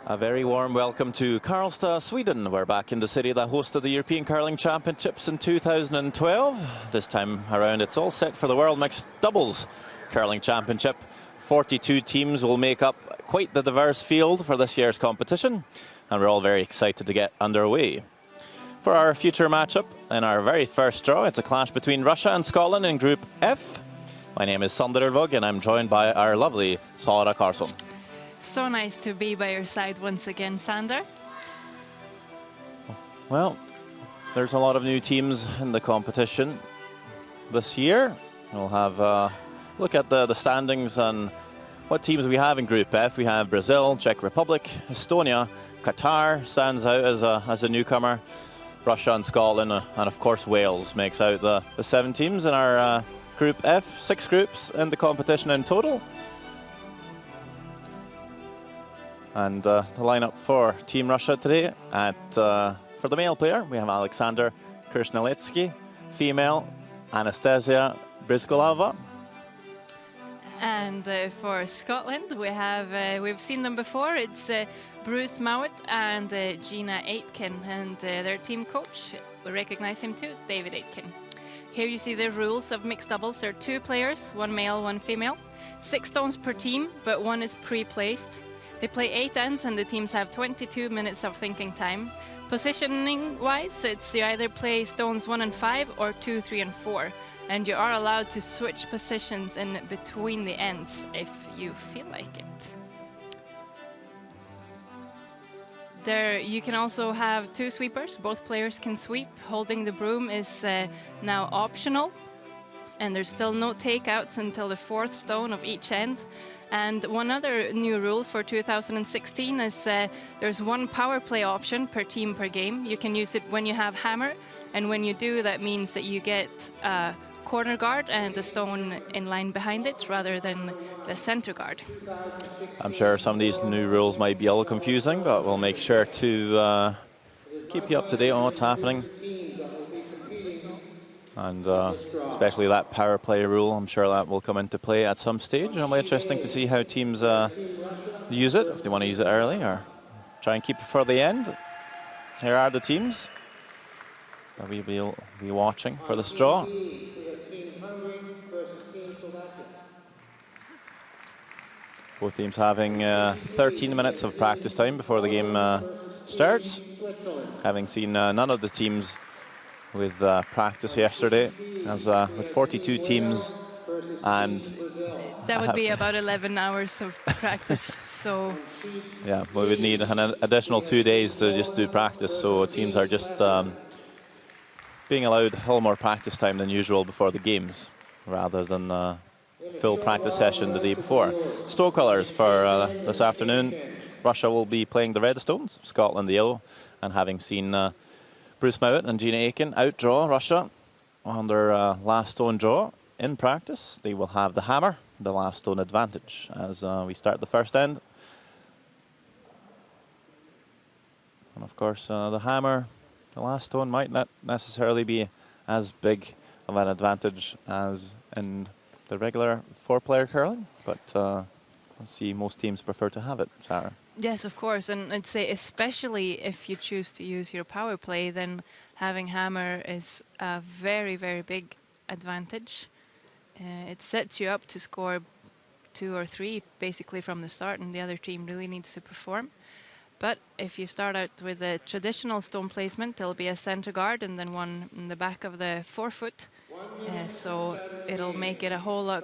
A very warm welcome to Karlstad, Sweden. We're back in the city that hosted the European Curling Championships in 2012. This time around it's all set for the World Mixed Doubles Curling Championship. 42 teams will make up quite the diverse field for this year's competition, and we're all very excited to get underway. For our future matchup, in our very first draw, it's a clash between Russia and Scotland in Group F. My name is Sander Vug, and I'm joined by our lovely Sara Karlsson. So nice to be by your side once again, Sander. Well, there's a lot of new teams in the competition this year. We'll have a look at the standings and what teams we have in Group F. We have Brazil, Czech Republic, Estonia, Qatar stands out as a newcomer, Russia and Scotland, and of course Wales makes out the 7 teams in our Group F. 6 groups in the competition in total. And the lineup for Team Russia today, for the male player, we have Alexander Krishnaletsky, female, Anastasia Briskolava. And for Scotland, we've seen them before. It's Bruce Mowat and Gina Aitken, and their team coach, we recognize him too, David Aitken. Here you see the rules of mixed doubles. There are 2 players, 1 male, 1 female. 6 stones per team, but 1 is pre-placed. They play 8 ends, and the teams have 22 minutes of thinking time. Positioning-wise, it's you either play stones 1 and 5 or 2, 3, and 4. And you are allowed to switch positions in between the ends if you feel like it. There, you can also have 2 sweepers. Both players can sweep. Holding the broom is now optional. And there's still no takeouts until the 4th stone of each end. And one other new rule for 2016 is there's 1 power play option per team per game. You can use it when you have hammer, and when you do, that means that you get a corner guard and a stone in line behind it rather than the center guard. I'm sure some of these new rules might be a little confusing, but we'll make sure to keep you up to date on what's happening. And especially that power play rule, I'm sure that will come into play at some stage. It'll be interesting to see how teams use it, if they want to use it early or try and keep it for the end. Here are the teams that we will be watching for this draw. Both teams having 13 minutes of practice time before the game starts. Having seen none of the teams with practice yesterday, as with 42 teams, and that would be about 11 hours of practice. So yeah, we would need an additional 2 days to just do practice. So teams are just being allowed a little more practice time than usual before the games, rather than full practice session the day before. Stow colours for this afternoon: Russia will be playing the red stones, Scotland the yellow, and having seen Bruce Mowat and Gina Aitken outdraw Russia on their last stone draw in practice, they will have the hammer, the last stone advantage, as we start the first end. And of course, the hammer, the last stone, might not necessarily be as big of an advantage as in the regular 4-player curling, but I see most teams prefer to have it, Sarah. yes, of course, and I'd say especially if you choose to use your power play, then having hammer is a very, very big advantage. It sets you up to score 2 or 3 basically from the start, and the other team really needs to perform. But if you start out with the traditional stone placement, there'll be a center guard and then 1 in the back of the forefoot. So it'll make it a whole lot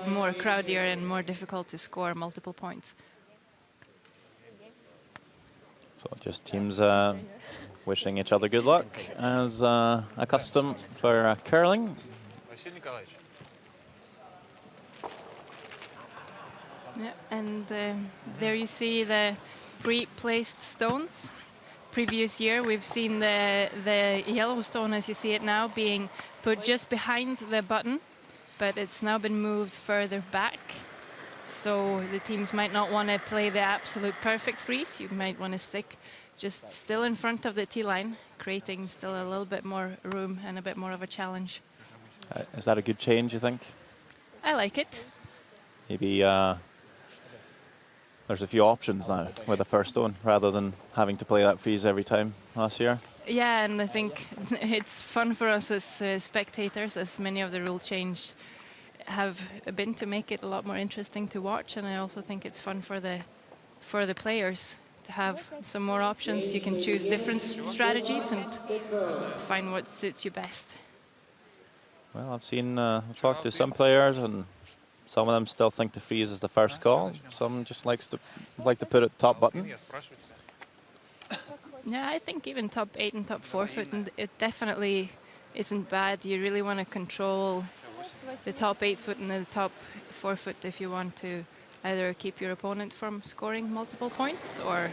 more crowdier and more difficult to score multiple points. So just teams wishing each other good luck, as a custom for curling. Yeah, and there you see the pre-placed stones. Previous year we've seen the yellow stone, as you see it now, being put just behind the button, but it's now been moved further back. So the teams might not want to play the absolute perfect freeze. You might want to stick just still in front of the tee line, creating still a little bit more room and a bit more of a challenge. Is that a good change, you think? I like it. Maybe there's a few options now with the first stone rather than having to play that freeze every time last year. Yeah, and I think it's fun for us as spectators, as many of the rule change have been, to make it a lot more interesting to watch. And I also think it's fun for the players to have some more options. You can choose different strategies and find what suits you best. Well, I've talked to some players, and some of them still think the freeze is the first call. Some just like to put it top button. Yeah, I think even top 8 and top 4 foot, and it definitely isn't bad. You really want to control the top 8 foot and the top 4 foot if you want to either keep your opponent from scoring multiple points or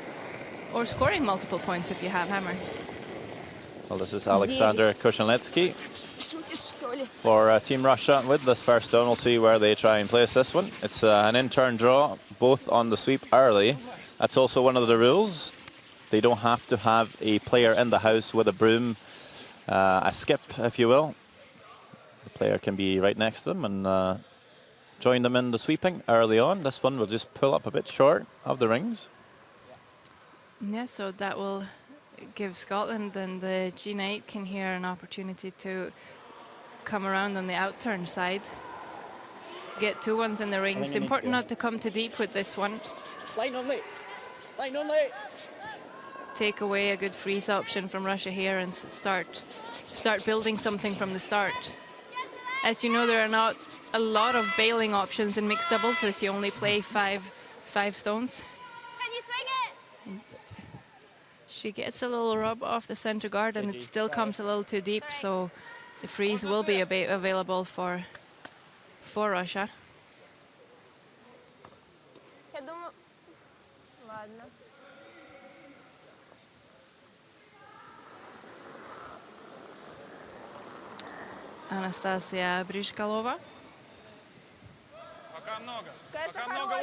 scoring multiple points if you have hammer. Well, this is Alexander Kushneletsky for Team Russia with this first stone. We'll see where they try and place this one. It's an in-turn draw, both on the sweep early. That's also one of the rules. They don't have to have a player in the house with a broom, a skip, if you will. The player can be right next to them and join them in the sweeping early on. This one will just pull up a bit short of the rings. Yeah, so that will give Scotland and the Gina Aitken here an opportunity to come around on the outturn side. Get 2 ones in the rings. It's important not to come too deep with this one. Line on late. Line on late. Take away a good freeze option from Russia here and start building something from the start. As you know, there are not a lot of bailing options in mixed doubles, as you only play five stones. Can you swing it? She gets a little rub off the center guard, and it still comes a little too deep, so the freeze will be available for Russia. Я думаю... Ладно. Anastasia Brishkalova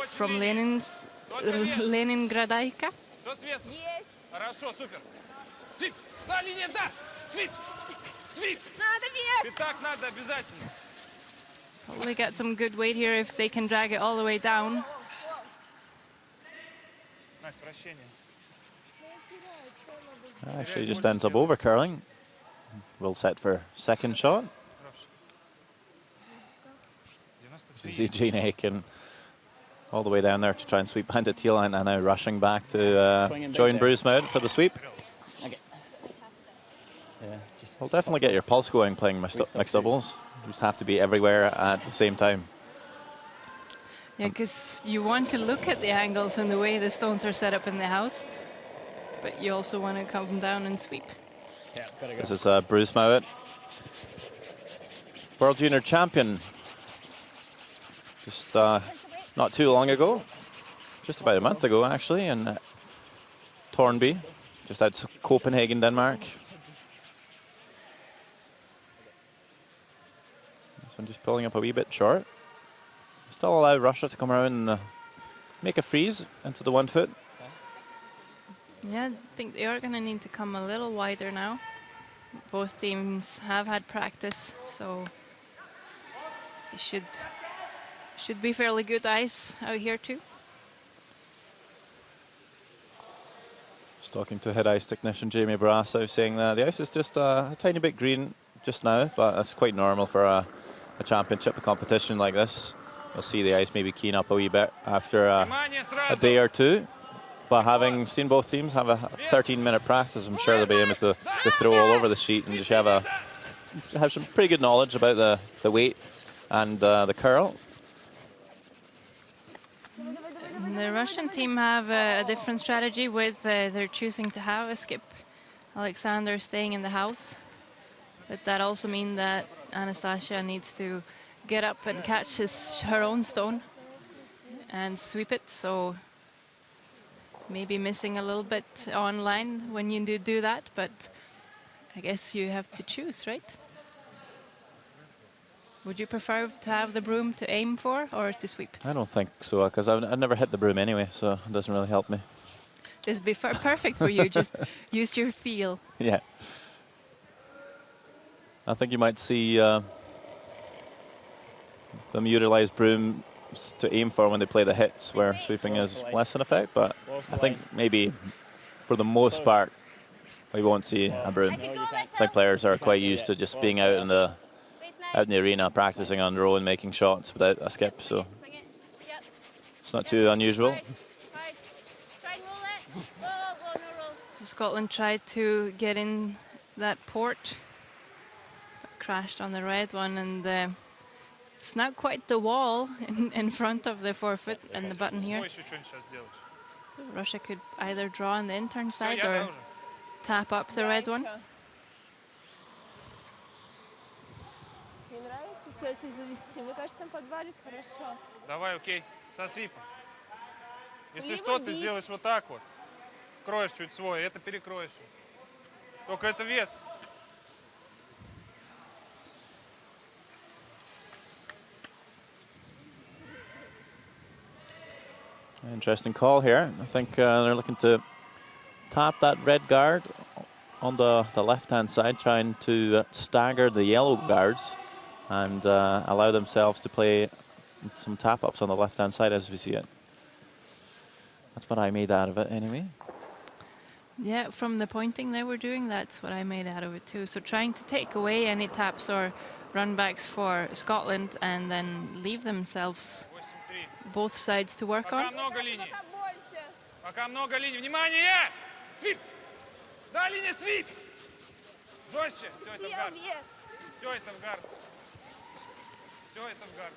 from Leningradайка. Есть. Хорошо, супер. Свип! Да, линия, да! Свип! Свип! Надо вверх! И так надо обязательно. Well, they got some good weight here if they can drag it all the way down. Настя, прощение. Actually, just ends up over curling. We'll set for second shot. You see Gina Aitken all the way down there to try and sweep behind the teal line, and now rushing back to join Bruce Mount for the sweep. Okay. Yeah, Well, definitely get your pulse going playing mixed doubles. You just have to be everywhere at the same time. Yeah, because you want to look at the angles and the way the stones are set up in the house, but you also want to come down and sweep. Yeah, gotta go. This is Bruce Mount, World Junior Champion. Just not too long ago, just about a month ago actually, in Tornby, just outside Copenhagen, Denmark. This one just pulling up a wee bit short. Still allow Russia to come around and make a freeze into the 1 foot. Yeah, I think they are going to need to come a little wider now. Both teams have had practice, so it should be fairly good ice out here too. Just talking to head ice technician Jamie Barrasso, saying the ice is just a tiny bit green just now, but that's quite normal for a championship, a competition like this. You'll see the ice maybe keen up a wee bit after a day or two. But having seen both teams have a 13-minute practice, I'm sure they'll be able to throw all over the sheet and just have some pretty good knowledge about the weight and the curl. The Russian team have a different strategy with they're choosing to have a skip. Alexander staying in the house. But that also means that Anastasia needs to get up and catch her own stone and sweep it. So maybe missing a little bit online when you do that, but I guess you have to choose, right? Would you prefer to have the broom to aim for or to sweep? I don't think so, because I've never hit the broom anyway, so it doesn't really help me. This would be perfect for you. Just use your feel. Yeah. I think you might see them utilize broom taps to aim for when they play the hits, where sweeping is less in effect. But I think maybe for the most part, we won't see a broom. I think players are quite used to just being out in the arena, practicing on row and making shots without a skip. So it's not too unusual. Scotland tried to get in that port, but crashed on the red one, and it's not quite the wall in front of the forefoot and the button here. So Russia could either draw on the intern side or tap up the red one. Мне нравится все это завести. Мне кажется, там подвалит хорошо. Давай, окей, со свипом. Если что, ты сделаешь вот так вот. Кроешь чуть свой, это перекроешь. Только это вес. Interesting call here. I think they're looking to tap that red guard on the left-hand side, trying to stagger the yellow guards and allow themselves to play some tap-ups on the left-hand side as we see it. That's what I made out of it anyway. Yeah, from the pointing they were doing, that's what I made out of it too. So trying to take away any taps or run-backs for Scotland and then leave themselves both sides to work on. Пока много линий. Внимание! Свип! Да, линия, свип! Жестче. Все, это в гард. Все, это в гард. Все, это в гард.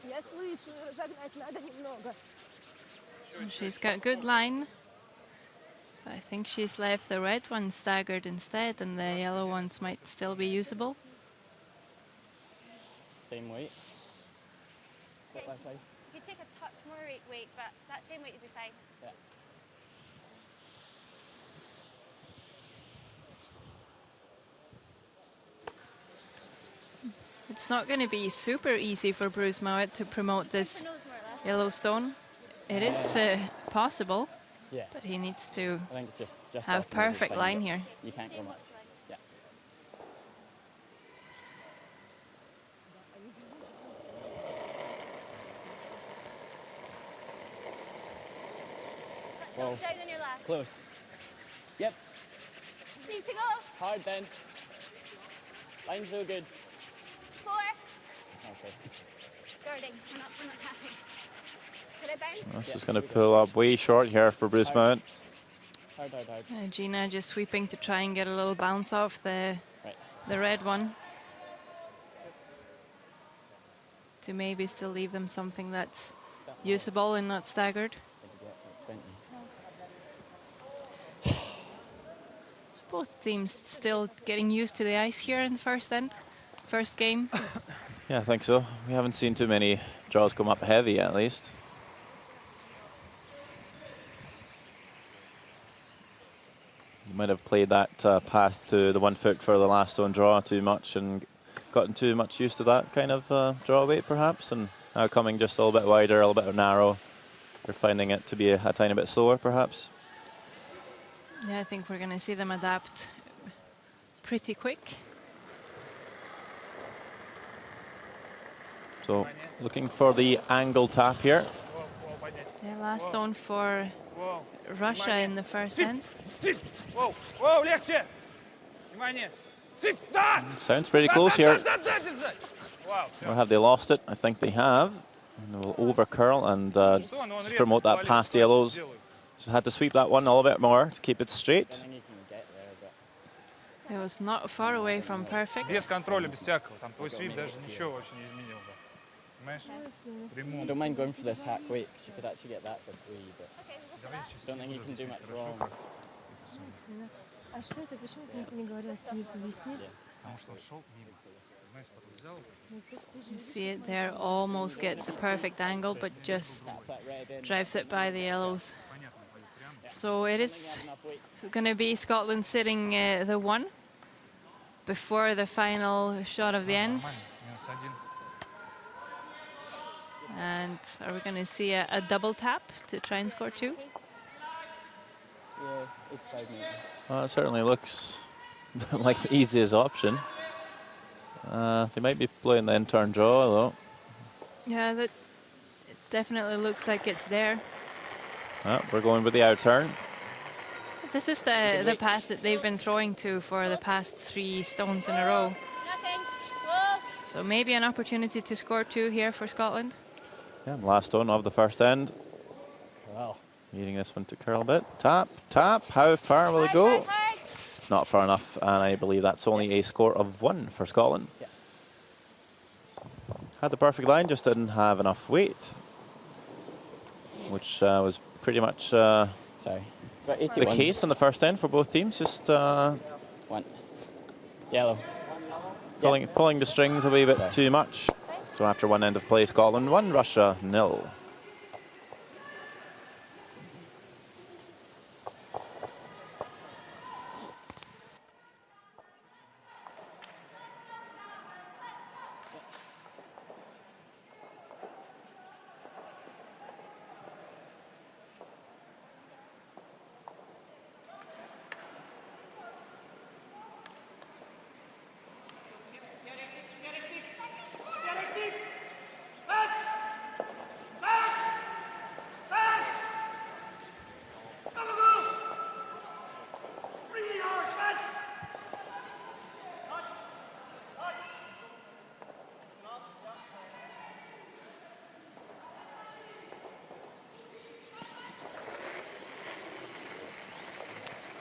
Я слышу, разогнать надо немного. She's got good line. I think she's left the red one staggered instead, and the yellow ones might still be usable. Same weight. Bit less ice. You could take a touch more weight, but that same weight would be fine. Yeah. It's not going to be super easy for Bruce Mowat to promote this Yellowstone. It is possible, Yeah. but he needs to I think it's just have off the nose is perfect fine, line but here. You can't go much. Yeah. Whoa. Down on your left. Close. Yep. Three to go. Hard then. Line's so good. 4. Okay. Guarding. We're not tapping. Could I bounce? This is going to pull up way short here for Bruce Mowat. Hard, hard, hard. Gina just sweeping to try and get a little bounce off the red one, to maybe still leave them something that's usable and not staggered. Both teams still getting used to the ice here in the first game. Yeah, I think so. We haven't seen too many draws come up heavy, at least. You might have played that path to the 1 foot for the last stone draw too much and gotten too much used to that kind of draw weight, perhaps, and now coming just a little bit wider, a little bit narrow. You're finding it to be a tiny bit slower, perhaps. Yeah, I think we're going to see them adapt pretty quick. So looking for the angle tap here. Yeah, last stone for Russia in the first end. Свип! Воу! Воу, легче! Внимание! Свип! Да! Sounds pretty close here. Да, держать! Вау, Or have they lost it? I think they have. And they'll over curl and just promote that past the yellows. Just had to sweep that one a little bit more to keep it straight. It was not far away from perfect. Без контроля, без всякого. Там твой свип даже ничего вообще не изменил бы. Понимаешь? I Прямую. don't mind going for this hack weight, because you could actually get that for free, but I don't think you can do much wrong. А что это? Почему ты не говорил свип? Объясни. Потому что он шел мимо. Знаешь, потом взял. You see it there, almost gets a perfect angle, but just Tap that red in. drives it by the yellows. So it is going to be Scotland sitting the 1 before the final shot of the end. Минус 1. And are we going to see a double tap to try and score 2? Yeah, it's 5 minutes. Well, it certainly looks like the easiest option. They might be playing the intern draw, though. Yeah, Definitely looks like it's there. We're going with the out turn. This is the path that they've been throwing to for the past 3 stones in a row. So maybe an opportunity to score 2 here for Scotland. Yeah, last stone of the first end. Wow. Needing this one to curl a bit. Tap, tap. How far will it go? Not far enough, and I believe that's only a score of 1 for Scotland. Yeah. Had the perfect line, just didn't have enough weight, which was pretty much Sorry. the case in the first end for both teams. Just 1. Yellow. pulling the strings a wee bit too much. So after one end of play, Scotland 1, Russia 0.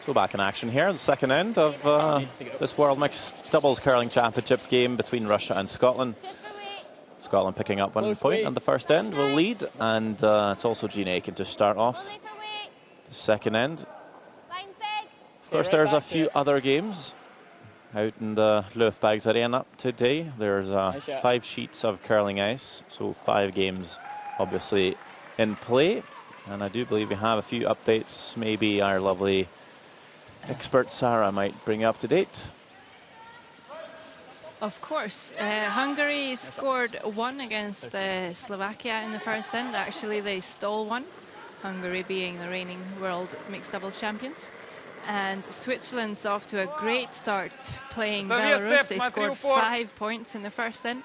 So back in action here, the second end of this World Mixed Doubles Curling Championship game between Russia and Scotland. Scotland picking up 1 point on the first end will lead, and it's also Gina Aiken to start off the second end. Of course, there's a few other games out in the Löfbergs Arena today. There's 5 sheets of curling ice, so 5 games obviously in play. And I do believe we have a few updates. Maybe our lovely expert Sarah might bring you up to date. Of course. Hungary scored 1 against Slovakia in the first end. Actually, they stole 1, Hungary being the reigning world mixed doubles champions. And Switzerland's off to a great start playing Belarus. They scored 5 points in the first end.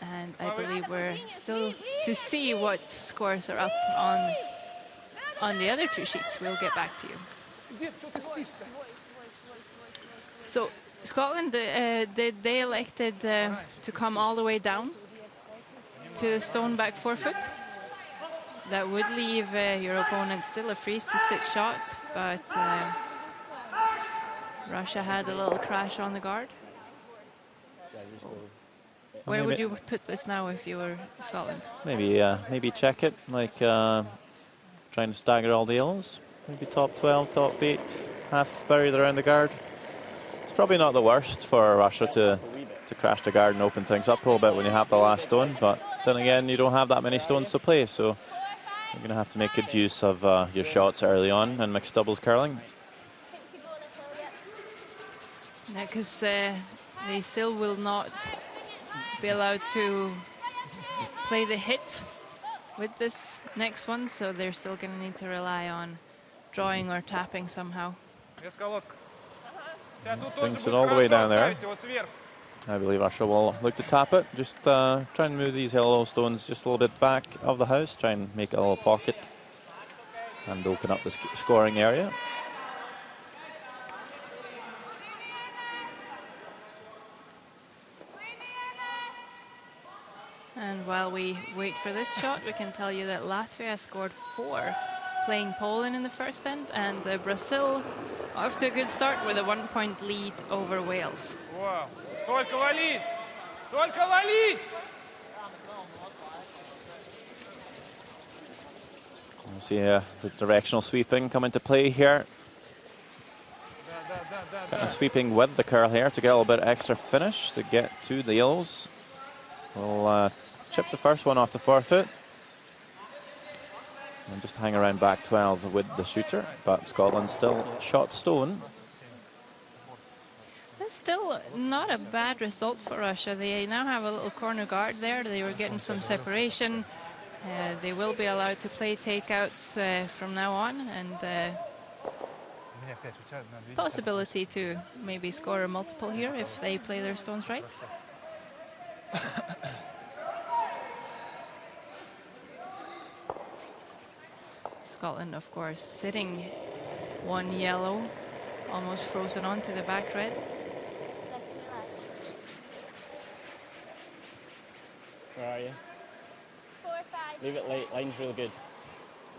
And I believe we're still to see what scores are up on the other 2 sheets. We'll get back to you. So Scotland, they elected to come all the way down to the stone back forefoot. That would leave your opponent still a freeze to sit shot, but Russia had a little crash on the guard. Where would you put this now if you were Scotland? Maybe check it, like trying to stagger all the yellows. Maybe top 12, top 8, half buried around the guard. It's probably not the worst for Russia to crash the guard and open things up a little bit when you have the last stone, but then again, you don't have that many stones to play, so you're going to have to make good use of your shots early on in mixed doubles curling. Yeah, because they still will not be allowed to play the hit with this next one, so they're still going to need to rely on drawing or tapping somehow. Brings it all the way down there. I believe Russia will look to tap it. Just try and move these yellow stones just a little bit back of the house. Try and make a little pocket and open up the scoring area. And while we wait for this shot, we can tell you that Latvia scored 4 playing Poland in the first end, and Brazil off to a good start with a 1-point lead over Wales. Wow. Только валить! Только валить! You see the directional sweeping come into play here. Kind of sweeping with the curl here to get a little bit extra finish to get to the yellows. We'll chip the first one off the forefoot and just hang around back 12 with the shooter, but Scotland still shot stone. That's still not a bad result for Russia. They now have a little corner guard there. They were getting some separation. They will be allowed to play takeouts from now on, and possibility to maybe score a multiple here if they play their stones right. Scotland, of course, sitting one yellow, almost frozen onto the back red. Where are you? 4-5. Leave it late. Line's real good.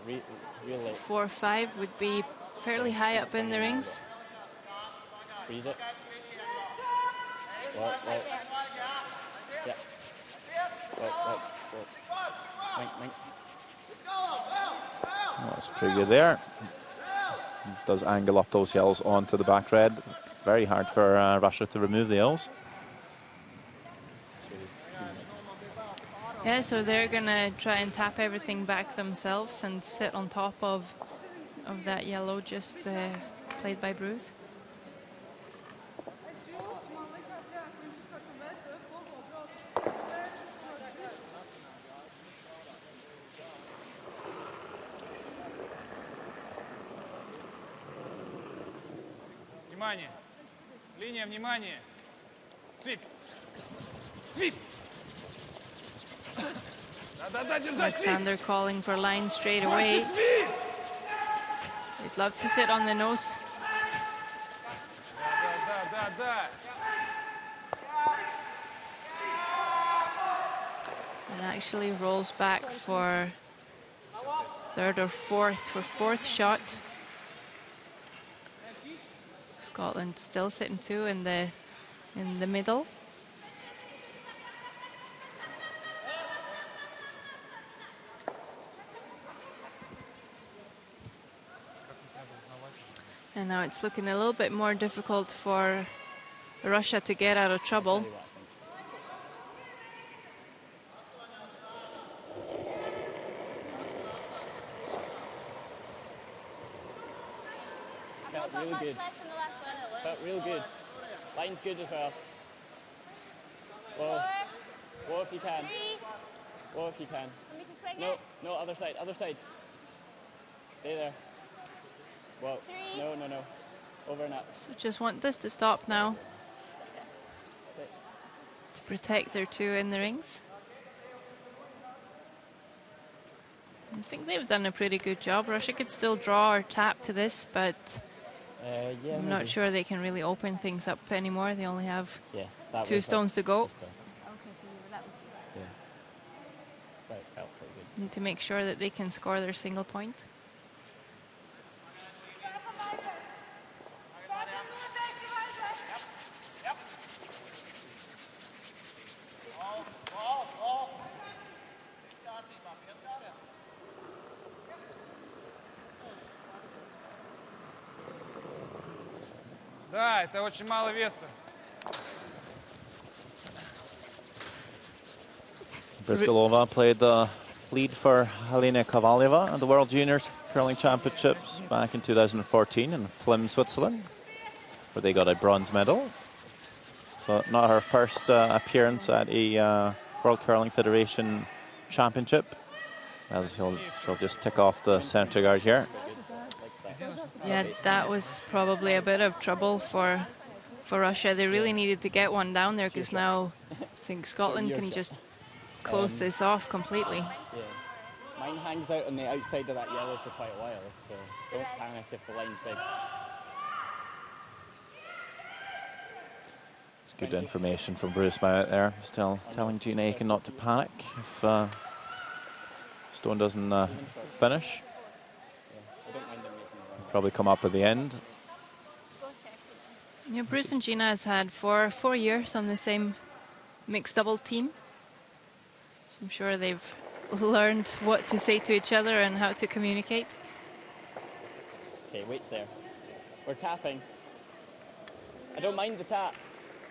Real late. 4-5 would be fairly high up in the rings. Freeze it. Well. Yeah. Well. Mink. Well, that's pretty good there. Does angle up those yellows onto the back red. Very hard for Russia to remove the yellows. Yeah, so they're gonna try and tap everything back themselves and sit on top of that yellow just played by Bruce. Внимание. Линия, внимание. Свип. Свип. Да, держать, свип. Alexander calling for line straight away. They'd love to sit on the nose. Да. And actually rolls back for third or fourth shot. Scotland still sitting two in the middle. And now it's looking a little bit more difficult for Russia to get out of trouble. Felt really good. Felt real good. Line's good as well. Whoa if you can. Whoa if you can. No, other side. Stay there. Whoa. No. Over and up. So just want this to stop now. To protect their two in the rings. I think they've done a pretty good job. Russia could still draw or tap to this, but Yeah, I'm not sure they can really open things up anymore. They only have that two stones to go. Okay, so that was... Right, felt pretty good. Need to make sure that they can score their single point. Да, это очень мало веса. Briskalova played the lead for Helena Kovalyeva at the World Juniors Curling Championships back in 2014 in Flim, Switzerland, where they got a bronze medal. So not her first appearance at a World Curling Federation Championship. As she'll just tick off the center guard here. Yeah, that was probably a bit of trouble for Russia. They really needed to get one down there because now I think Scotland can just close this off completely. Yeah. Mine hangs out on the outside of that yellow for quite a while, so don't panic if the line's big. It's good information from Bruce Mouat there. Still telling Gina Aiken not to panic if Stone doesn't finish. Probably come up at the end. Yeah, Bruce and Gina has had 4 years on the same mixed double team. So I'm sure they've learned what to say to each other and how to communicate. Okay, wait's there. We're tapping. I don't mind the tap.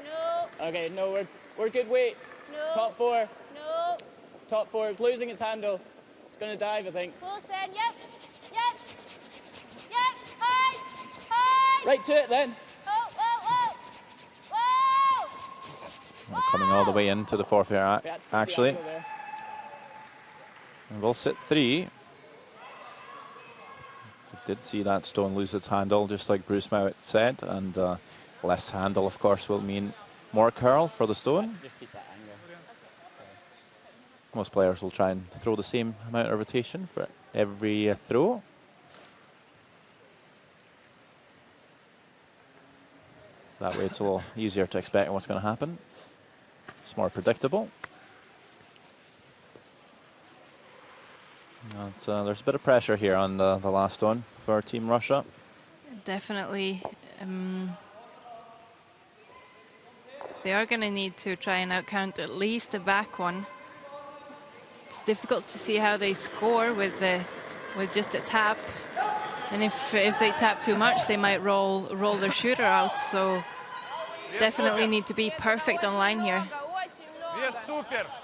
No. Okay, no, we're good weight. No. Top 4. No. Top 4 is losing its handle. It's going to dive, I think. Close then. Yep. High. Right to it then. Well, coming all the way into the forfeit actually. And we'll sit 3. We did see that stone lose its handle, just like Bruce Mouat said, and less handle, of course, will mean more curl for the stone. Just keep that angle. Most players will try and throw the same amount of rotation for every throw. That way it's a little easier to expect what's going to happen. It's more predictable. And, there's a bit of pressure here on the last one for Team Russia. Definitely. They are going to need to try and outcount at least the back one. It's difficult to see how they score with just a tap. And if they tap too much, they might roll their shooter out. So definitely need to be perfect on line here.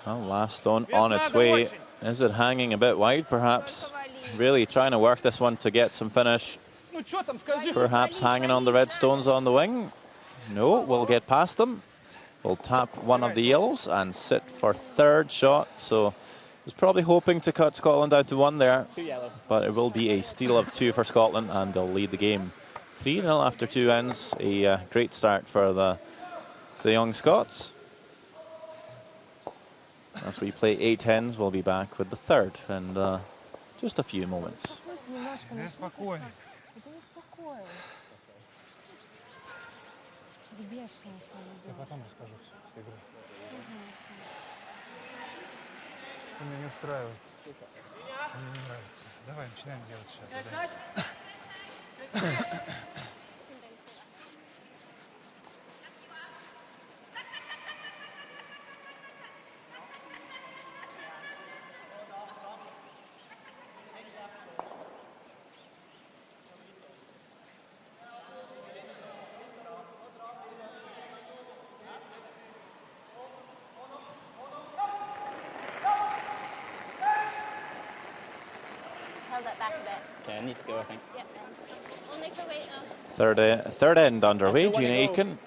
Well, last stone on its way. Is it hanging a bit wide, perhaps? Really trying to work this one to get some finish. Perhaps hanging on the red stones on the wing. No, we'll get past them. We'll tap one of the yellows and sit for third shot. So was probably hoping to cut Scotland down to 1 there. 2 yellow. But it will be a steal of 2 for Scotland, and they'll lead the game 3-0 after 2 ends. A great start for the young Scots. As we play 8 ends, we'll be back with the third in just a few moments. Потом расскажу все с игры. Что меня не устраивает. Мне не нравится. Давай, начинаем делать сейчас. Okay, I need to go, I think. Yeah. We'll make her wait though. Third end underway. That's the one Gina to go. Aiken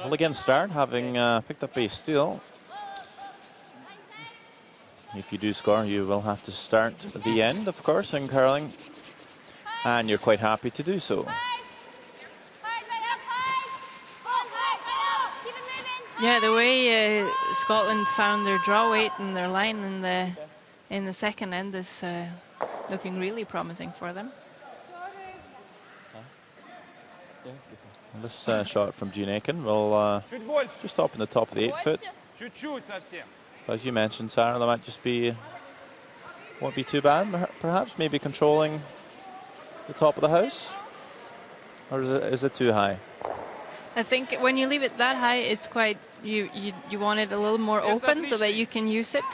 will again start, having picked up a steal. If you do score, you will have to start the end, of course, in curling. And you're quite happy to do so. Yeah, the way Scotland found their draw weight and their line in the second end is looking really promising for them. This shot from Gina Aiken will just stop in the top of the 8-foot. As you mentioned, Sarah, that might just won't be too bad, perhaps, maybe controlling the top of the house? Or is it too high? I think when you leave it that high, it's quite, you want it a little more open so that you can use it.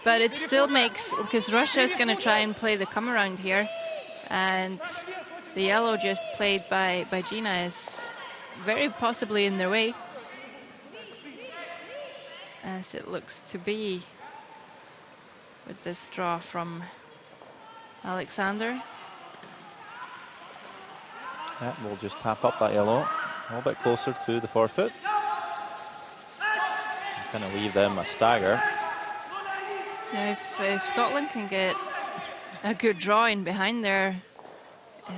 But it still makes, because Russia is going to try and play the come around here. And the yellow just played by Gina is very possibly in their way, as it looks to be with this draw from Alexander. Yeah, we'll just tap up that yellow a little bit closer to the 4-foot. Kind of leave them a stagger. Yeah, if Scotland can get a good draw in behind there,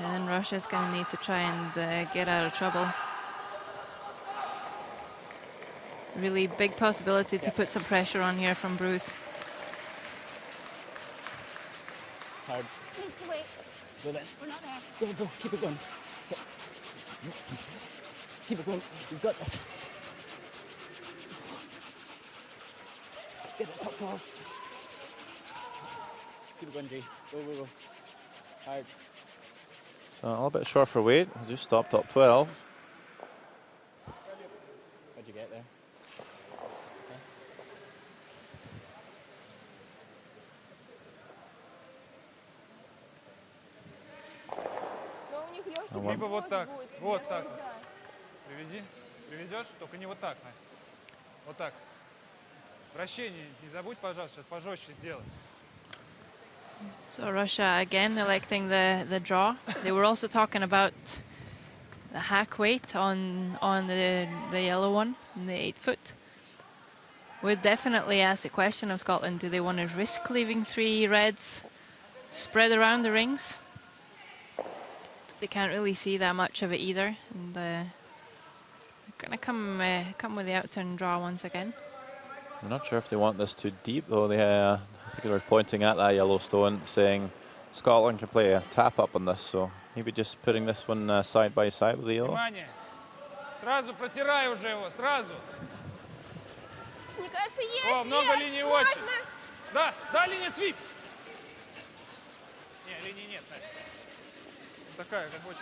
then Russia's going to need to try and get out of trouble. Really big possibility to put some pressure on here from Bruce. Hard. Wait. Go then. We're not there. Go, keep it going. Keep it going. You've got this. Get the top 12. Keep it going, G. Go. Hard. So a little bit short for weight. I'll just stop top 12. What'd you get there? Либо вот так. Вот так. Привези. Привезешь, только не вот так, Настя. Вот так. Вращение не забудь, пожалуйста, сейчас пожестче сделать. So Russia again electing the draw. They were also talking about the hack weight on the yellow one, in the 8-foot. Would definitely ask the question of Scotland, do they want to risk leaving 3 reds spread around the rings? They can't really see that much of it either, and they're going to come with the outturn draw once again. I'm not sure if they want this too deep, though. I think they were pointing at that yellow stone, saying Scotland can play a tap up on this, so maybe just putting this one side by side with the yellow. Сразу протирай уже его, сразу. Мне кажется, есть. О, много есть. линий Можно. очень. Да, да, линия свип. Не, линии нет, Настя. Такая, как очень.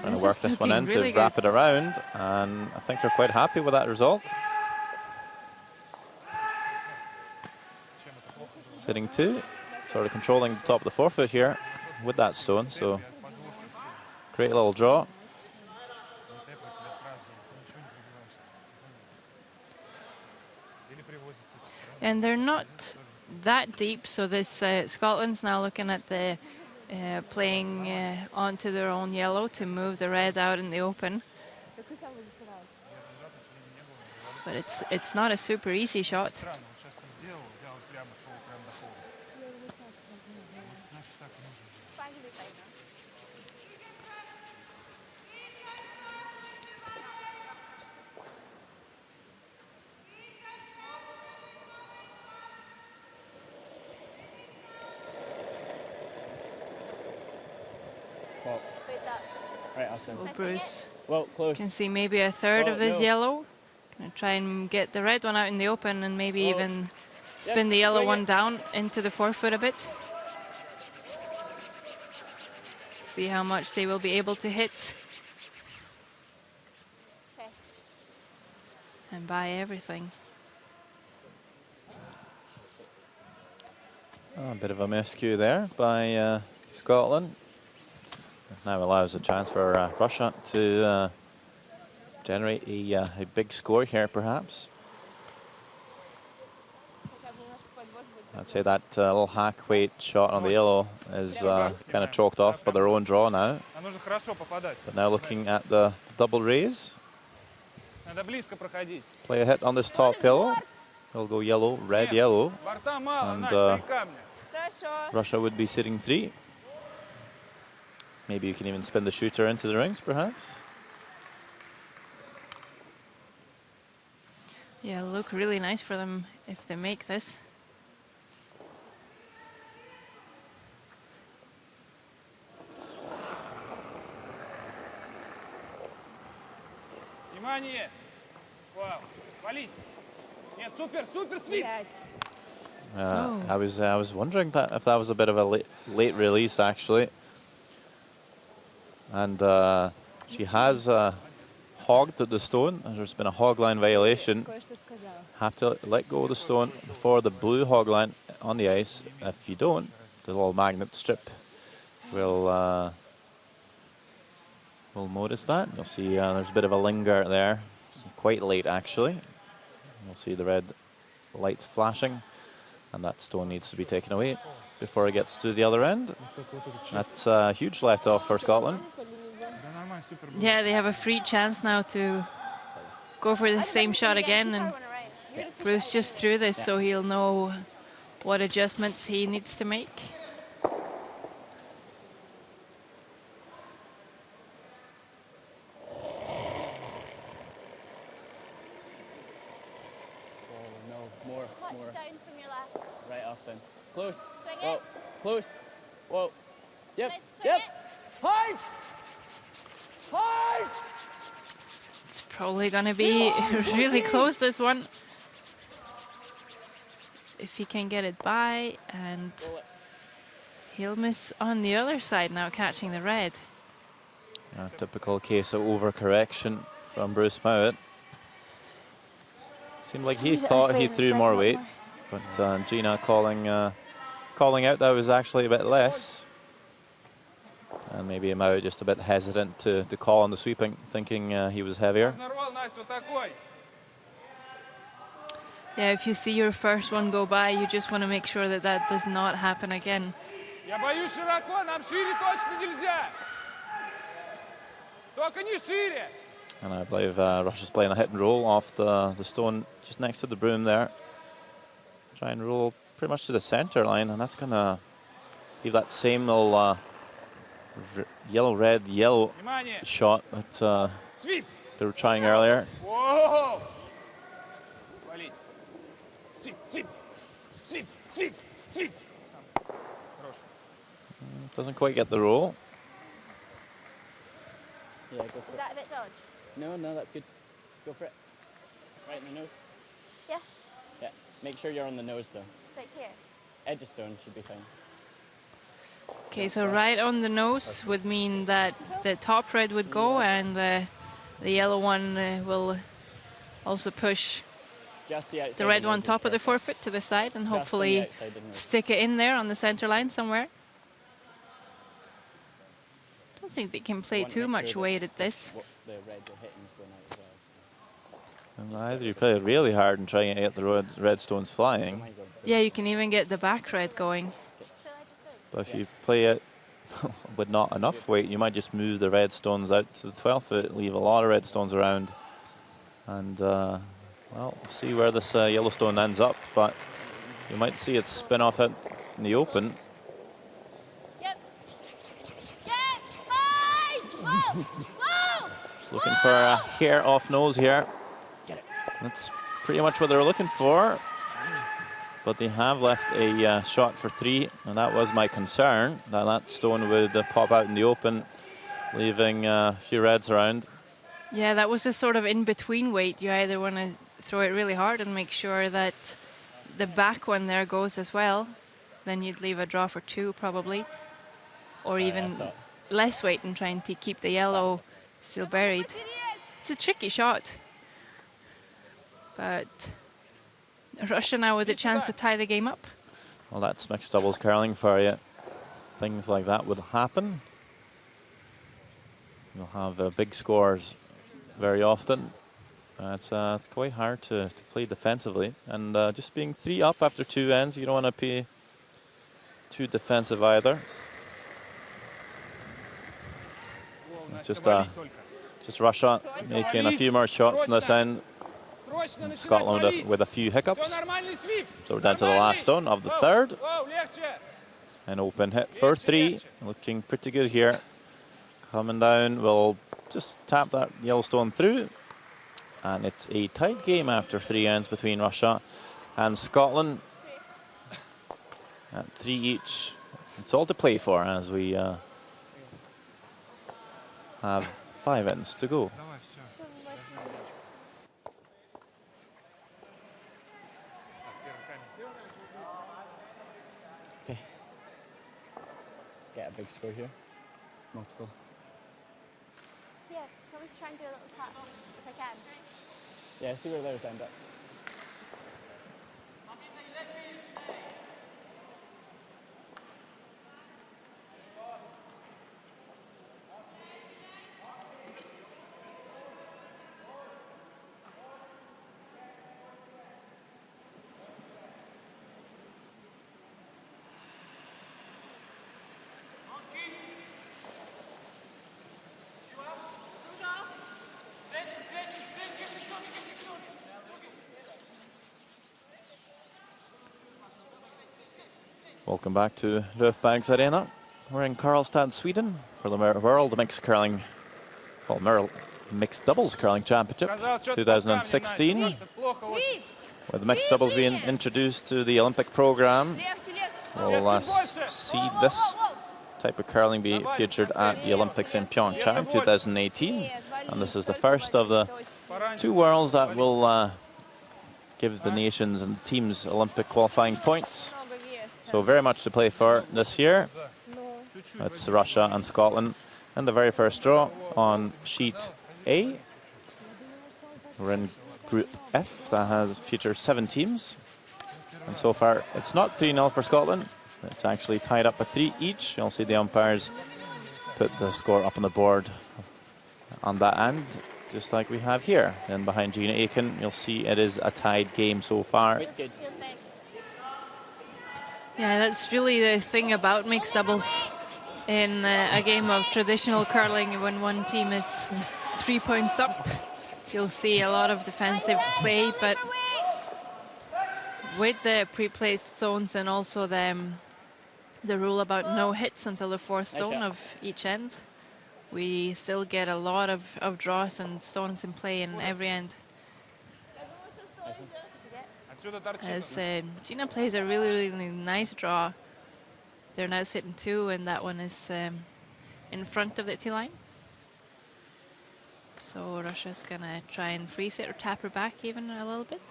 Trying to work this one in to wrap it around, and I think they're quite happy with that result. Sitting 2, sort of controlling the top of the forefoot here with that stone, so great little draw. And they're not that deep, so this Scotland's now looking at the playing onto their own yellow to move the red out in the open. But it's not a super easy shot. Right, So awesome. Bruce Well, close. can see maybe a third of this no. yellow. Gonna try and get the red one out in the open and maybe Well, even spin the yellow swing one it. down into the forefoot a bit. See how much they will be able to hit. Okay. And buy everything. Oh, a bit of a miscue there by Scotland. Now allows a chance for Russia to generate a big score here, perhaps. I'd say that little hack weight shot on the yellow is kind of chalked off by their own draw now. А нужно хорошо попадать. But now looking at the double raise. Надо близко проходить. Play a hit on this top pillow. It'll go yellow, red, yellow. Борта мало, And, Настя, три камня. Хорошо. Russia would be sitting 3. Maybe you can even spin the shooter into the rings, perhaps. Yeah, look really nice for them if they make this. Внимание! Вау! Валить! Нет, супер, супер, свип! 5. I was wondering if that was a bit of a late release, actually. And she has hogged the stone. There's been a hog line violation. Кое-что сказала. Have to let go of the stone before the blue hog line on the ice. If you don't, the little magnet strip will notice that. You'll see there's a bit of a linger there. It's quite late, actually. You'll see the red lights flashing, and that stone needs to be taken away before it gets to the other end. That's a huge let off for Scotland. Yeah, they have a free chance now to go for the same shot again, and Bruce just threw this, so he'll know what adjustments he needs to make. More. Touch down from your last. Right off then. Close. Swing Whoa. it. Close. Whoa. Yep. Nice, swing Yep. it. Hard. Hard. It's probably going to be really close, this one. If he can get it by, and he'll miss on the other side now, catching the red. A typical case of overcorrection from Bruce Mowat. Seemed like he thought he threw more weight, but Gina calling out that was actually a bit less. And maybe Mowat just a bit hesitant to call on the sweeping, thinking he was heavier. Нарвал, Настя, вот такой. Yeah, if you see your first one go by, you just want to make sure that that does not happen again. Я боюсь широко, нам шире точно нельзя. Только не шире. And I believe Russia's playing a hit and roll off the stone just next to the broom there. Try and roll pretty much to the center line, and that's going to leave that same little yellow, red, yellow Внимание. shot that Свип. they were trying earlier. Воу. Валить. Свип, свип. Свип, свип, свип. Хорош. Doesn't quite get the roll. Yeah, go for Is it. that a bit dodge? No, no, that's good. Go for it. Right in the nose. Yeah. Yeah. Make sure you're on the nose though. Like here. Edge of stone should be fine. Okay, so right on the nose would mean that the top red would go, and the yellow one will also push Just the outside. the red nose one is top of the perfect. forefoot to the side, and Just on the hopefully outside of the nose. stick it in there on the center line somewhere. I don't think they can play You want to too make much sure that weight at this. what the red you're hitting is going out as well. And either you play really hard and try and get the red stones flying, Mind going through. Yeah, you can even get the back red going. but if you play it with not enough weight, you might just move the red stones out to the 12 foot, leave a lot of red stones around, and well, we'll see where this yellow stone ends up, but you might see it spin off out in the open. Yep. Get high! Whoa! Whoa! Just looking for a hair off nose here. That's pretty much what they're looking for. But they have left a shot for 3, and that was my concern, that that stone would pop out in the open, leaving a few reds around. Yeah, that was a sort of in-between weight. You either want to throw it really hard and make sure that the back one there goes as well, then you'd leave a draw for 2 probably, or even less weight and trying to keep the yellow still buried. It's a tricky shot, but Russia now with a chance to tie the game up. Well, that's mixed doubles curling for you. Things like that would happen. You'll have big scores very often. It's quite hard to play defensively. And just being 3 up after 2 ends, you don't want to be too defensive either. It's just Russia making a few more shots in this end. Scotland with a few hiccups. So we're down to the last stone of the third. An open hit for 3. Looking pretty good here. Coming down, we'll just tap that yellow stone through. And it's a tight game after 3 ends between Russia and Scotland. At 3 each. It's all to play for as we have 5 ends to go. Get a big score here. Multiple. Yeah, can we try and do a little tap if I can? Yeah, see where those end up. Welcome back to Löfbergs Arena. We're in Karlstad, Sweden for the World Mixed Curling, well, Mixed Doubles Curling Championship 2016. With mixed doubles being introduced to the Olympic program, we'll see this type of curling be featured at the Olympics in Pyeongchang 2018. And this is the first of the 2 worlds that will give the nations and the teams Olympic qualifying points. So very much to play for this year. It's Russia and Scotland in the very first draw on sheet A. We're in Group F that has features 7 teams. And so far it's not 3-0 for Scotland. It's actually tied up at 3 each. You'll see the umpires put the score up on the board on that end, just like we have here. And behind Gina Aiken, you'll see it is a tied game so far. Yeah, that's really the thing about mixed doubles in a game of traditional curling. When one team is 3 points up, you'll see a lot of defensive play, but with the pre-placed zones and also the rule about no hits until the 4th stone of each end, we still get a lot of draws and stones in play in every end. As Gina plays a really, really nice draw, They're now sitting 2, and that one is in front of the tee line. So Russia's gonna try and freeze it or tap her back even a little bit.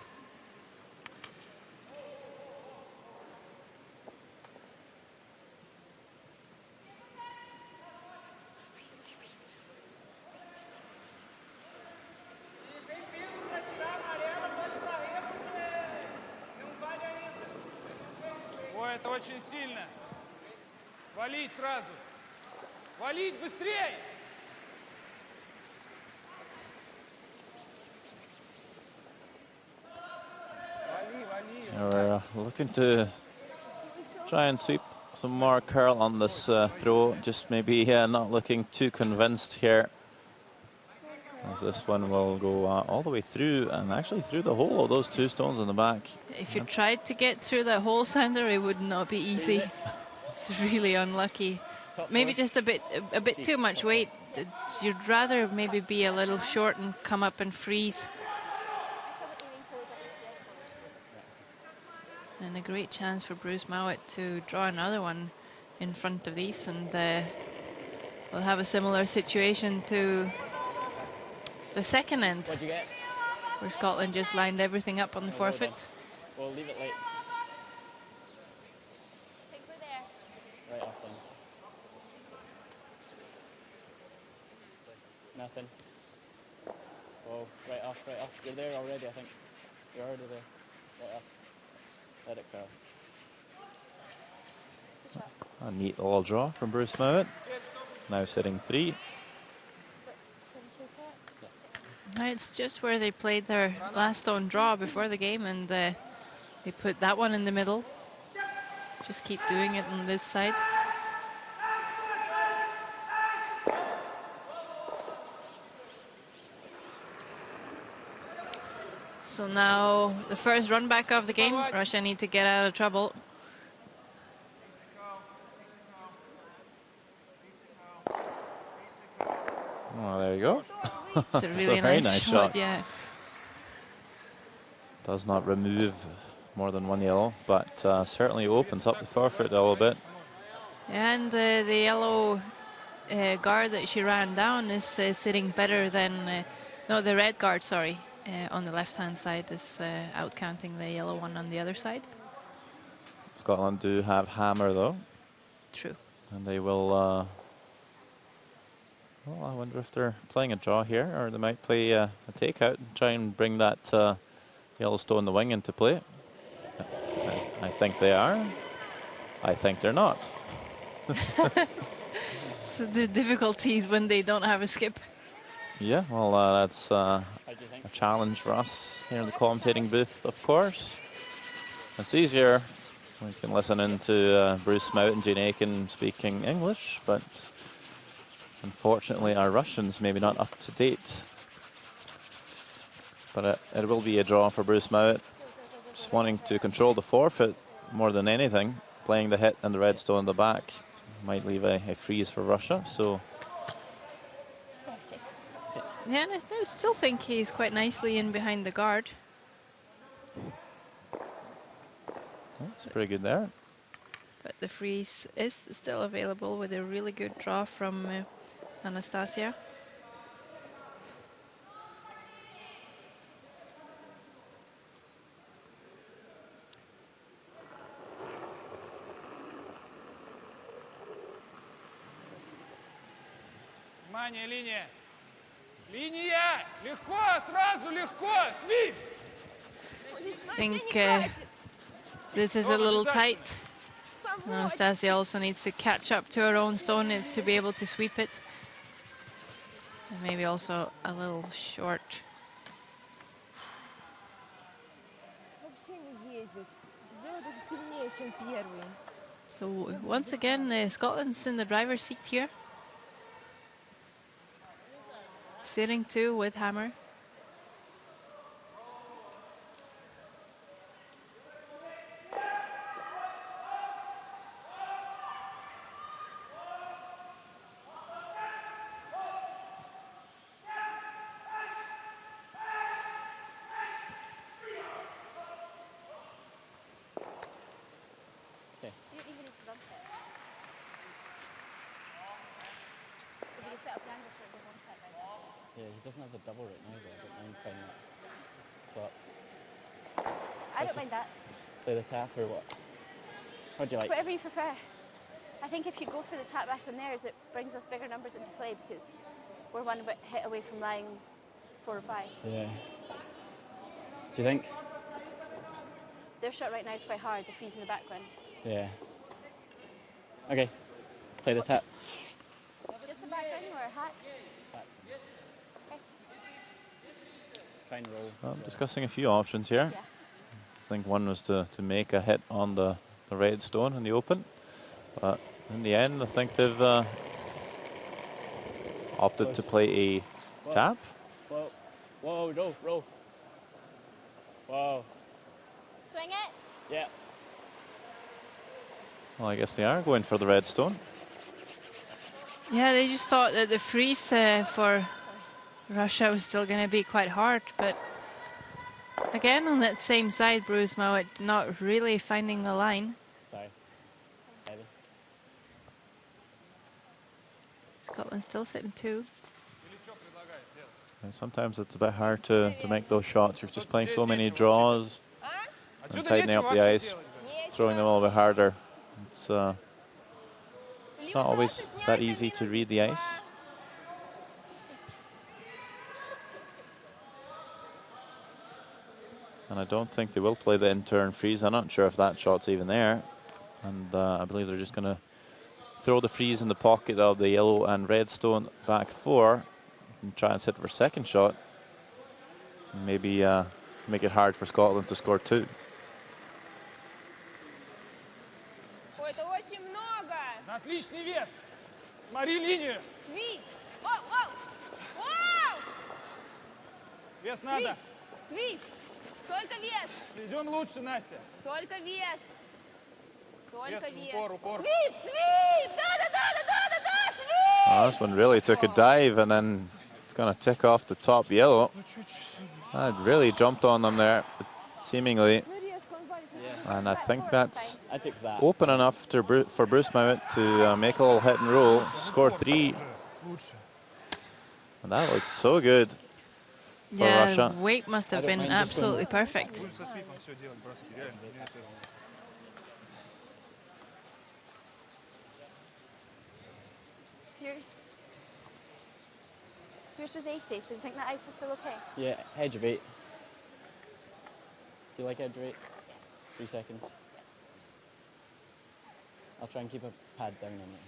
Ой, это очень сильно. Валить сразу. Валить быстрее! We're looking to try and sweep some more curl on this throw. Just maybe not looking too convinced here, as this one will go all the way through, and actually through the hole of those 2 stones in the back. If you tried to get through that hole, Sander, it would not be easy. It's really unlucky. Maybe just a bit too much weight. You'd rather maybe be a little short and come up and freeze. And a great chance for Bruce Mowat to draw another one in front of these, and we'll have a similar situation to the second end, where Scotland just lined everything up on the forefoot. We'll leave it late. Right off then. Nothing. Oh, right off, right off. You're there already, I think. You're already there. Right off. Let it curl. A neat little draw from Bruce Mowat. Now sitting 3. It's just where they played their last stone draw before the game, and they put that one in the middle. Just keep doing it on this side. So now the first run back of the game. Russia need to get out of trouble. Oh, there you go. It's a really nice shot, yeah. Does not remove more than 1 yellow, but certainly opens up the forefoot a little bit. And the yellow guard that she ran down is sitting better than, no, the red guard, sorry, on the left-hand side is out-counting the yellow one on the other side. Scotland do have hammer, though. True. And they will, well, I wonder if they're playing a draw here, or they might play a takeout and try and bring that yellow stone the wing into play. I think they are. I think they're not. So the difficulties when they don't have a skip. Yeah, well, that's a challenge for us here in the commentating booth, of course. It's easier. We can listen into Bruce Mowat and Gene Aiken speaking English, but unfortunately our Russians maybe not up to date. But it will be a draw for Bruce Mowat. Just wanting to control the forefoot more than anything. Playing the hit and the red stone in the back might leave a freeze for Russia. So yeah, and I still think he's quite nicely in behind the guard. it's pretty good there. But the freeze is still available with a really good draw from Anastasia. Внимание, линия. Линия! Легко, сразу легко! Свип! I think this is a little tight. Anastasia also needs to catch up to her own stone to be able to sweep it. And maybe also a little short. Вообще не едет. Сделай даже сильнее, чем первый. So once again, Scotland's in the driver's seat here. Sitting 2 with hammer. Yeah, he doesn't have the double right now, but I don't mind playing that. But I don't mind that. play the tap or what? What do you like? Whatever you prefer. I think if you go for the tap back from theirs, it brings us bigger numbers into play because we're one bit hit away from line 4 or 5. Yeah. Do you think? Their shot right now is quite hard, the freeze in the background. Yeah. Okay. Play the tap. Just a background or a hat? Okay. Try and roll. I'm discussing a few options here. Yeah. I think one was to make a hit on the red stone in the open. But in the end, I think they've opted to play a tap. Whoa. Whoa, roll, roll. Whoa. Swing it. Yeah. Well, I guess they are going for the red stone. Yeah, they just thought that the freeze for Russia was still going to be quite hard, but again on that same side, Bruce Mowat not really finding the line. Sorry. Heavy. Scotland still sitting 2. And sometimes it's a bit hard to make those shots. You're just playing so many draws and tightening up the ice, throwing them a little bit harder. It's not always that easy to read the ice. And I don't think they will play the in-turn freeze. I'm not sure if that shot's even there. And I believe they're just going to throw the freeze in the pocket of the yellow and red stone back 4 and try and sit for a second shot. And maybe make it hard for Scotland to score 2. Ой, это очень много. Отличный вес. Смотри линию. Свит. Воу, воу. Воу. Вес надо. Свит. Только вес. Везем лучше, Настя. Только вес. Только Вес, вес. упор, упор. Свит, свит. Да, свит. Oh, this one really took a dive, and then it's going to tick off the top yellow. That really jumped on them there, seemingly. And I think that's I took that. open enough for Bruce Mowat to make a little hit and roll, score 3. And that looked so good for Yeah, Russia. weight must have been absolutely perfect. Со свитом все делать, броски. Реально. Мне это- Yours was 80, so do you think that ice is still okay? Yeah, edge of 8. Do you like edge of 8? 3 seconds. I'll try and keep a pad down on it.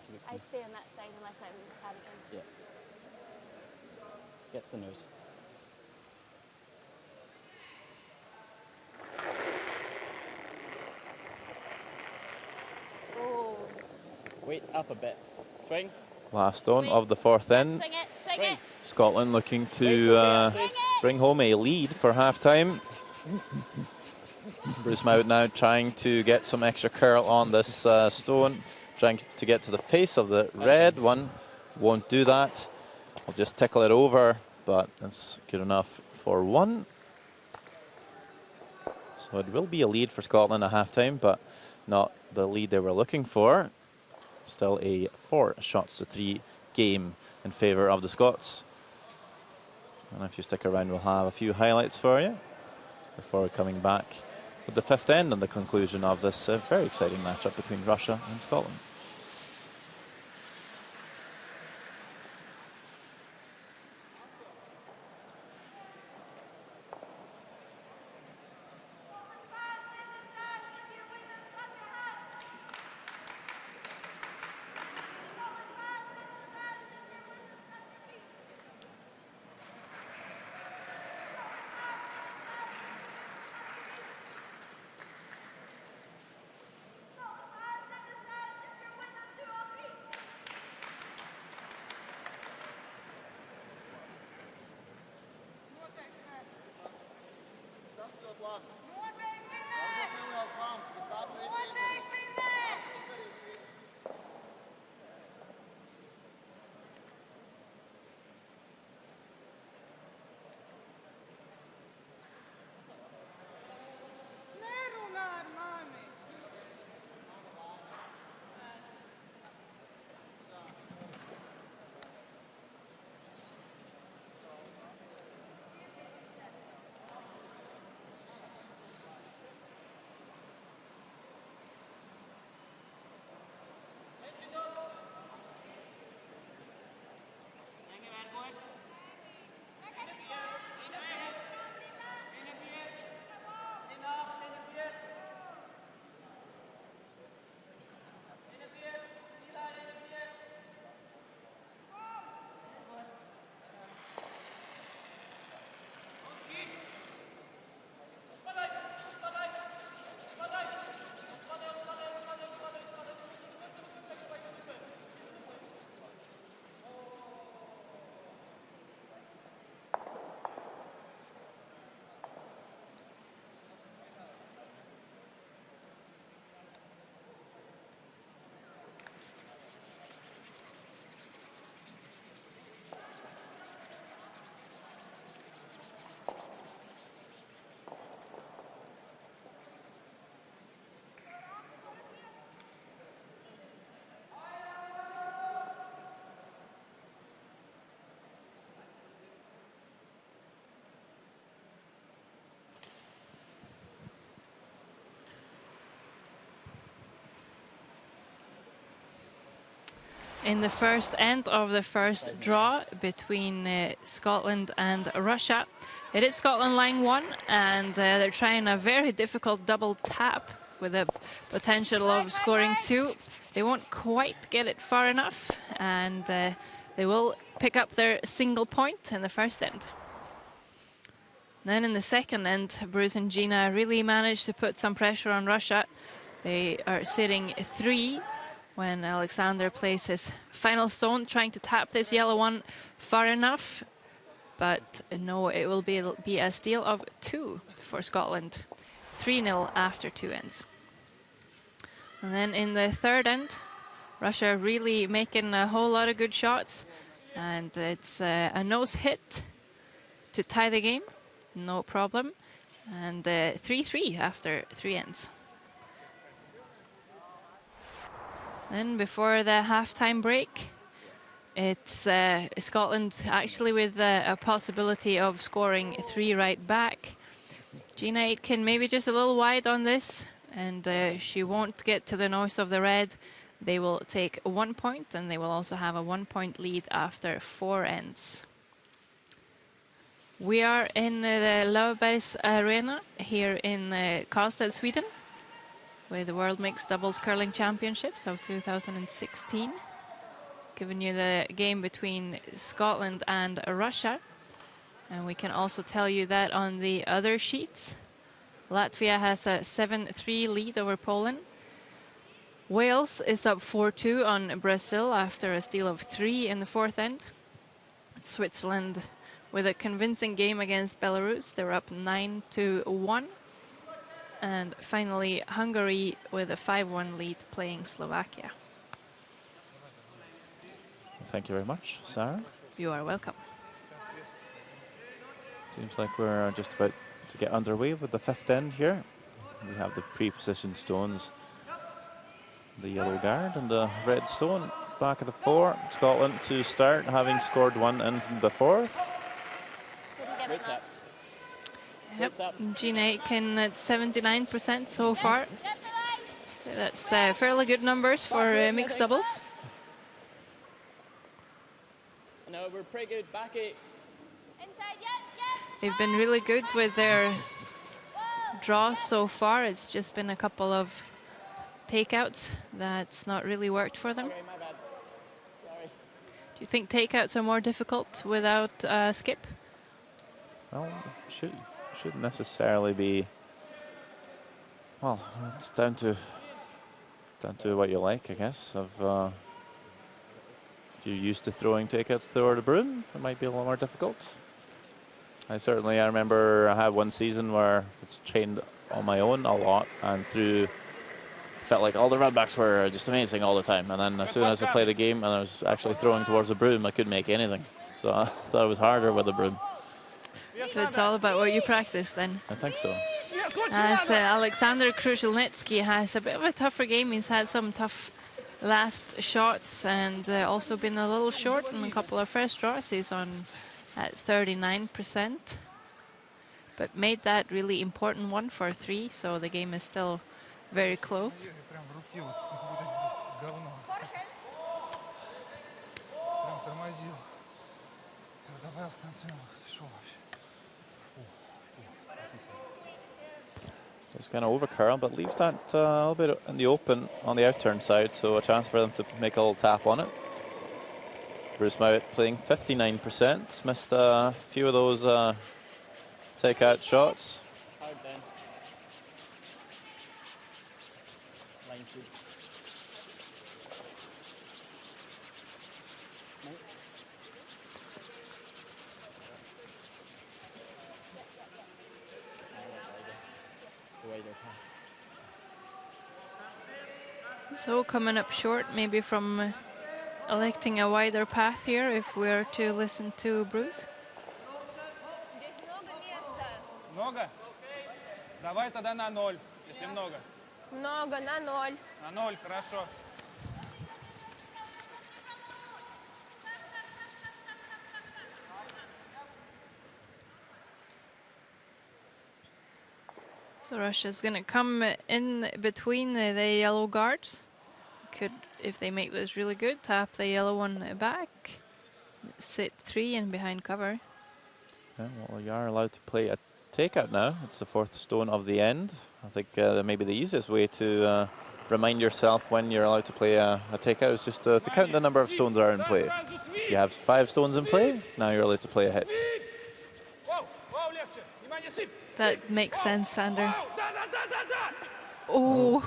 Keep it I'd stay on that side unless I'm padding. Yeah. Gets the nose. Oh. Weight's up a bit. Swing. Last stone of the 4th end. Swing it, swing Swing. it. Scotland looking to bring home a lead for half-time. Bruce Mowat now trying to get some extra curl on this stone, trying to get to the face of the red one. Won't do that. I'll just tickle it over, but that's good enough for 1. So it will be a lead for Scotland at half-time, but not the lead they were looking for. Still a 4-shots-to-3 game in favour of the Scots. And if you stick around, we'll have a few highlights for you before coming back with the 5th end and the conclusion of this very exciting matchup between Russia and Scotland. in the first end of the first draw between Scotland and Russia. It is Scotland line 1, and they're trying a very difficult double tap with a potential of scoring 2. They won't quite get it far enough, and they will pick up their single point in the first end. Then in the second end, Bruce and Gina really managed to put some pressure on Russia. They are sitting 3 when Alexander plays his final stone, trying to tap this yellow one far enough. But no, it will be a steal of 2 for Scotland. 3-0 after 2 ends. And then in the third end, Russia really making a whole lot of good shots. And it's a nose hit to tie the game. No problem. And 3-3 after 3 ends. Then before the halftime break, it's Scotland actually with a possibility of scoring 3 right back. Gina Aitken maybe just a little wide on this, and she won't get to the nose of the red. They will take 1 point, and they will also have a 1-point lead after 4 ends. We are in the Löfbergs Arena here in Karlstad, Sweden, with the World Mixed Doubles Curling Championships of 2016. Giving you the game between Scotland and Russia. And we can also tell you that on the other sheets, Latvia has a 7-3 lead over Poland. Wales is up 4-2 on Brazil after a steal of 3 in the fourth end. Switzerland with a convincing game against Belarus. They're up 9-1. And finally, Hungary with a 5-1 lead playing Slovakia. Thank you very much, Sarah. You are welcome. Seems like we're just about to get underway with the fifth end here. We have the pre-positioned stones, the yellow guard and the red stone back of the 4. Scotland to start, having scored 1 in the fourth. Yep, Gina Aitken at 79% so far. So that's fairly good numbers for mixed doubles. No, we're pretty good. Back 8. They've been really good with their draws so far. It's just been a couple of takeouts that's not really worked for them. Okay, my bad. Sorry. Do you think takeouts are more difficult without skip? Well, shouldn't necessarily be. Well, it's down to what you like, I guess. If you're used to throwing takeouts through the broom, it might be a little more difficult. I remember I had one season where it's trained on my own a lot and felt like all the run-backs were just amazing all the time. And then as soon as I played a game and I was actually throwing towards the broom, I couldn't make anything. So I thought it was harder with the broom. So it's all about what you practice then. I think so. As Alexander Krushelnitsky has a bit of a tougher game. He's had some tough last shots and also been a little short in a couple of first draws. He's on at 39%, but made that really important one for 3, so the game is still very close. Just kind of over curl, but leaves that a little bit in the open on the outturn side, so a chance for them to make a little tap on it. Bruce Mowat playing 59%, missed a few of those takeout shots. Hard then. Line's good. No. It's the wider path. So coming up short maybe from electing a wider path here if we're to listen to Bruce. Много? Давай тогда на 0, если много. Много, на 0. На 0, хорошо. So Russia's going to come in between the yellow guards. could, if they make this really good, tap the yellow one back, sit 3 and behind cover. Yeah, well, you are allowed to play a takeout now. It's the 4th stone of the end. I think that may be the easiest way to remind yourself when you're allowed to play a takeout is just to count the number of stones that are in play. If you have 5 stones in play, now you're allowed to play a hit. That makes sense, Sander. Oh,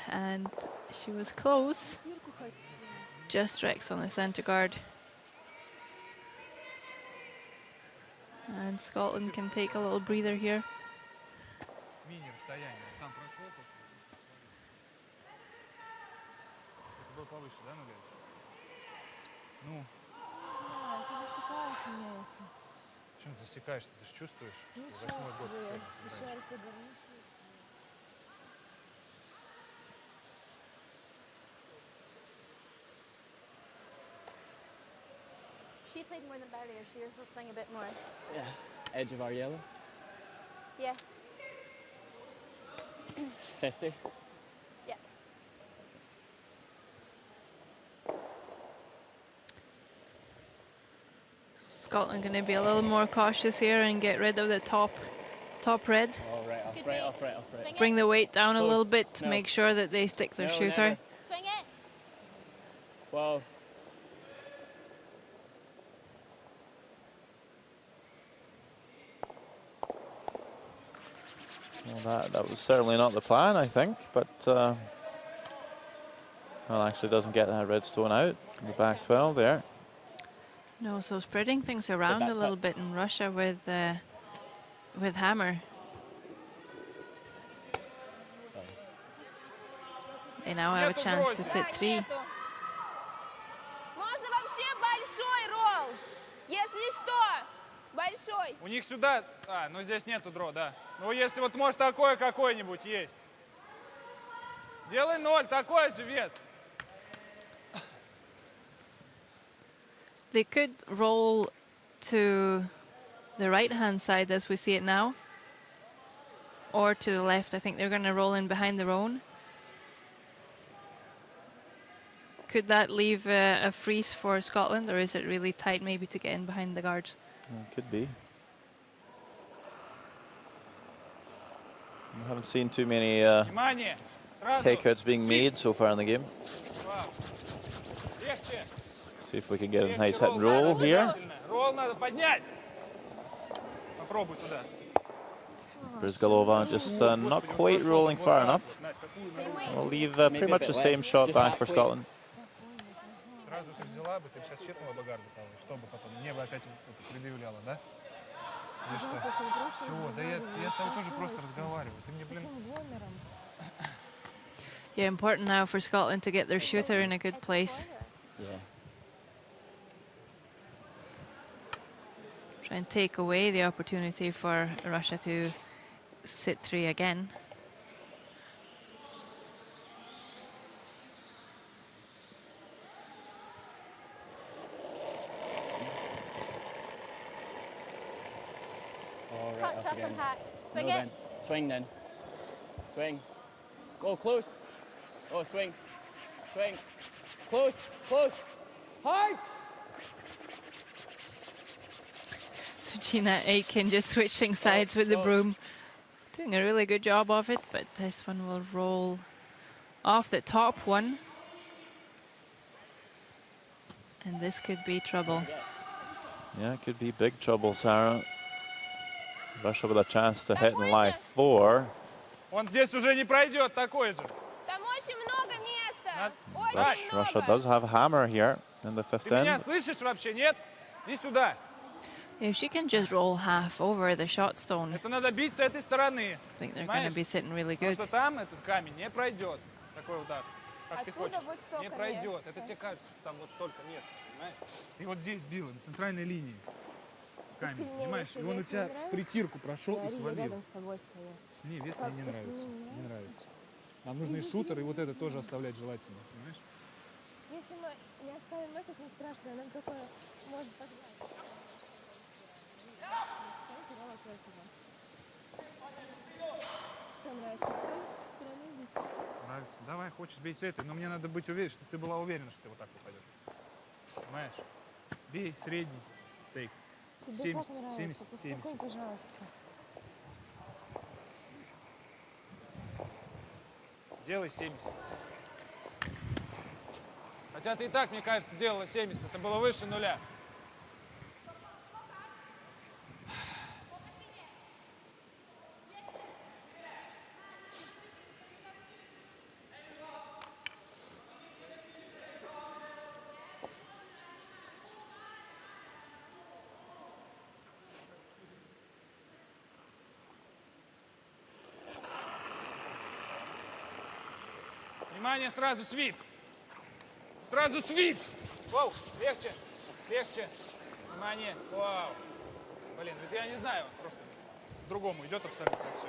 and she was close. Just Rex on the center guard. And Scotland can take a little breather here. Почему ты засекаешь? Ты же чувствуешь? 8-й год. She played more than barrier. She will swing a bit more. Yeah, edge of our yellow. Yeah. 50. Yeah. Scotland going to be a little more cautious here and get rid of the top red. All right, off Good right, bait. off right, off right. Swing Bring it. the weight down a Close. little bit to No. make sure that they stick their No, shooter. never. Swing it. Whoa. Well, that was certainly not the plan, I think, but well, actually doesn't get that red stone out. The back 12 there. No, so spreading things around a little bit in Russia with hammer. They now have a chance to sit 3. Можно вообще большой ролл, если что, большой. У них сюда... ну здесь нету дро, да. Ну если вот может такое какое-нибудь есть. Делай 0, такой же вес. They could roll to the right-hand side as we see it now, or to the left. I think they're going to roll in behind their own. Could that leave a freeze for Scotland, or is it really tight maybe to get in behind the guards? Could be. I haven't seen too many Внимание! Сразу. takeouts being made so far in the game. Легче. See if we can get a nice Легче hit and roll надо, here. обязательно. Ролл надо поднять. Попробуй туда. Brizgalova just not quite rolling far enough. We'll leave pretty much the same shot back for Scotland. Сразу ты взяла бы, ты сейчас чекнула бы гарду, чтобы потом небо опять предъявляло, да? Или что? Все, да я с тобой тоже просто разговариваю. Ты мне, блин... Yeah, important now for Scotland to get their shooter in a good place. Yeah. Try and take away the opportunity for Russia to sit 3 again. All right, Touch off up again. and hack. Swing No, it. then. Swing then. Swing. Go close. Oh, swing. Swing. Close. Close. Hard. So Gina Aitken just switching sides with the broom. Doing a really good job of it, but this one will roll off the top one. And this could be trouble. Yeah, it could be big trouble, Sarah. Russia with a chance to hit in live 4. Он здесь уже не пройдет, такой же. Там очень много места. Очень Russia много. does have a hammer here in the 5th Ты меня end. слышишь вообще, нет? Иди сюда. If she can just roll half over the shot stone, Это надо бить с этой стороны. I think they're going to be sitting really Потому good. что там этот камень не пройдет. Такой удар. Как ты Оттуда хочешь. вот столько Не пройдет. места. Это тебе кажется, что там вот столько места, понимаешь? Ты вот здесь била, на центральной линии. Камень, Сильнее понимаешь? И вес он у не тебя в нравится? притирку прошел и Говори, я свалил. рядом с тобой стою. С ней вес Как мне не ты нравится. с ним Не нравится. Нам нужны и шутер, и вот это тоже оставлять желательно, понимаешь? Если мы не оставим этот, не страшно, нам только может поднять. Что нравится? С той стороны бить? Нравится. Давай хочешь, бей с этой, но мне надо быть уверен, чтобы ты была уверена, что ты вот так упадешь. Понимаешь? Бей, средний, тейк. Тебе 70, как нравится? 70, Поспокой, 70. пожалуйста. Делай 70. Хотя ты и так, мне кажется, делала 70. Это было выше нуля. Внимание, сразу свип. Сразу свип. Воу, легче, легче. Внимание, вау. Блин, это я не знаю, просто по-другому идет абсолютно все.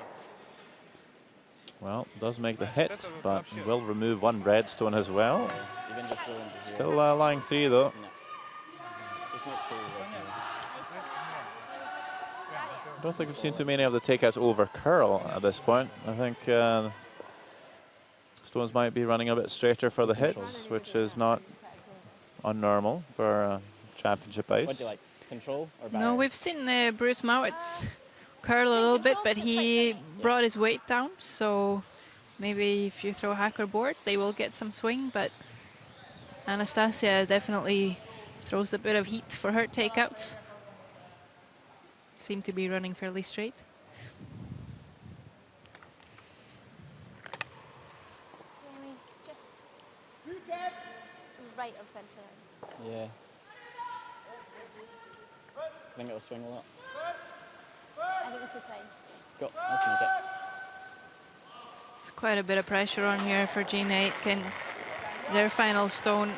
Well, does make the hit, but will remove one redstone as well. Still allowing 3 though. I don't think we've seen too many of the takeouts over curl at this point. I think stones might be running a bit straighter for the hits, which is not unnormal for championship ice. What do you like? Control or No, we've seen Bruce Mowat curl a little bit, but he brought his weight down, so maybe if you throw hacker board, they will get some swing, but Anastasia definitely throws a bit of heat for her takeouts. Seem to be running fairly straight. Right of centre. Yeah. I think it'll swing a lot. I think this is fine. Go, let's make it. It's quite a bit of pressure on here for Gina Aitken. Their final stone.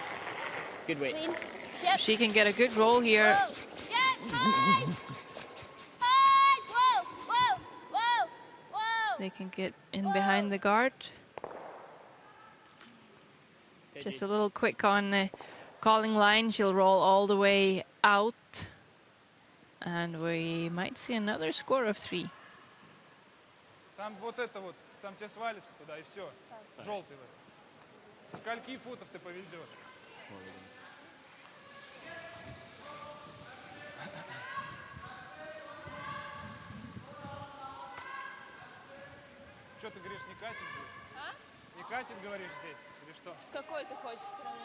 Good weight. Clean. Yep. She can get a good roll here. Whoa. Yep. Nice. Nice. Whoa. Whoa. Whoa. Whoa. They can get in behind the guard. Just a little quick on the calling line. She'll roll all the way out. And we might see another score of 3. Там вот это вот, там тебя свалится туда и все. Желтый вот. Со скольки футов ты повезешь? Что ты говоришь, не катит здесь? А? Не катит, говоришь, здесь? Или что? С какой ты хочешь стороны?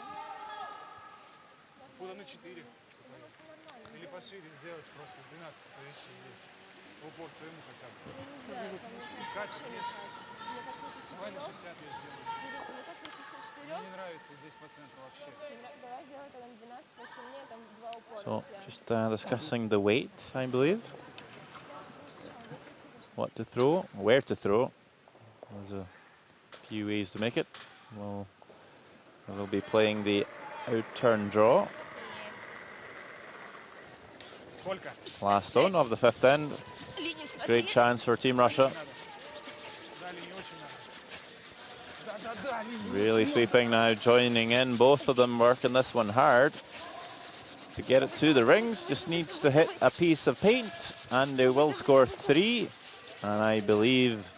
Фута на 4. Или пошире сделать, просто с 12 повести здесь. В упор своему хотя бы. Я не знаю, там Катит, нет? мне кажется, на Давай на 6 60 я сделаю. Мне кажется, на 6 Мне не нравится здесь по центру вообще. Давай делай тогда на 12, посильнее, там 2 упора. So just discussing the weight, I believe. What to throw, where to throw. There's a few ways to make it. We'll be playing the out-turn draw. Last stone of the 5th end. Great chance for Team Russia. Really sweeping now, joining in. Both of them working this one hard. To get it to the rings, just needs to hit a piece of paint, and they will score 3. And I believe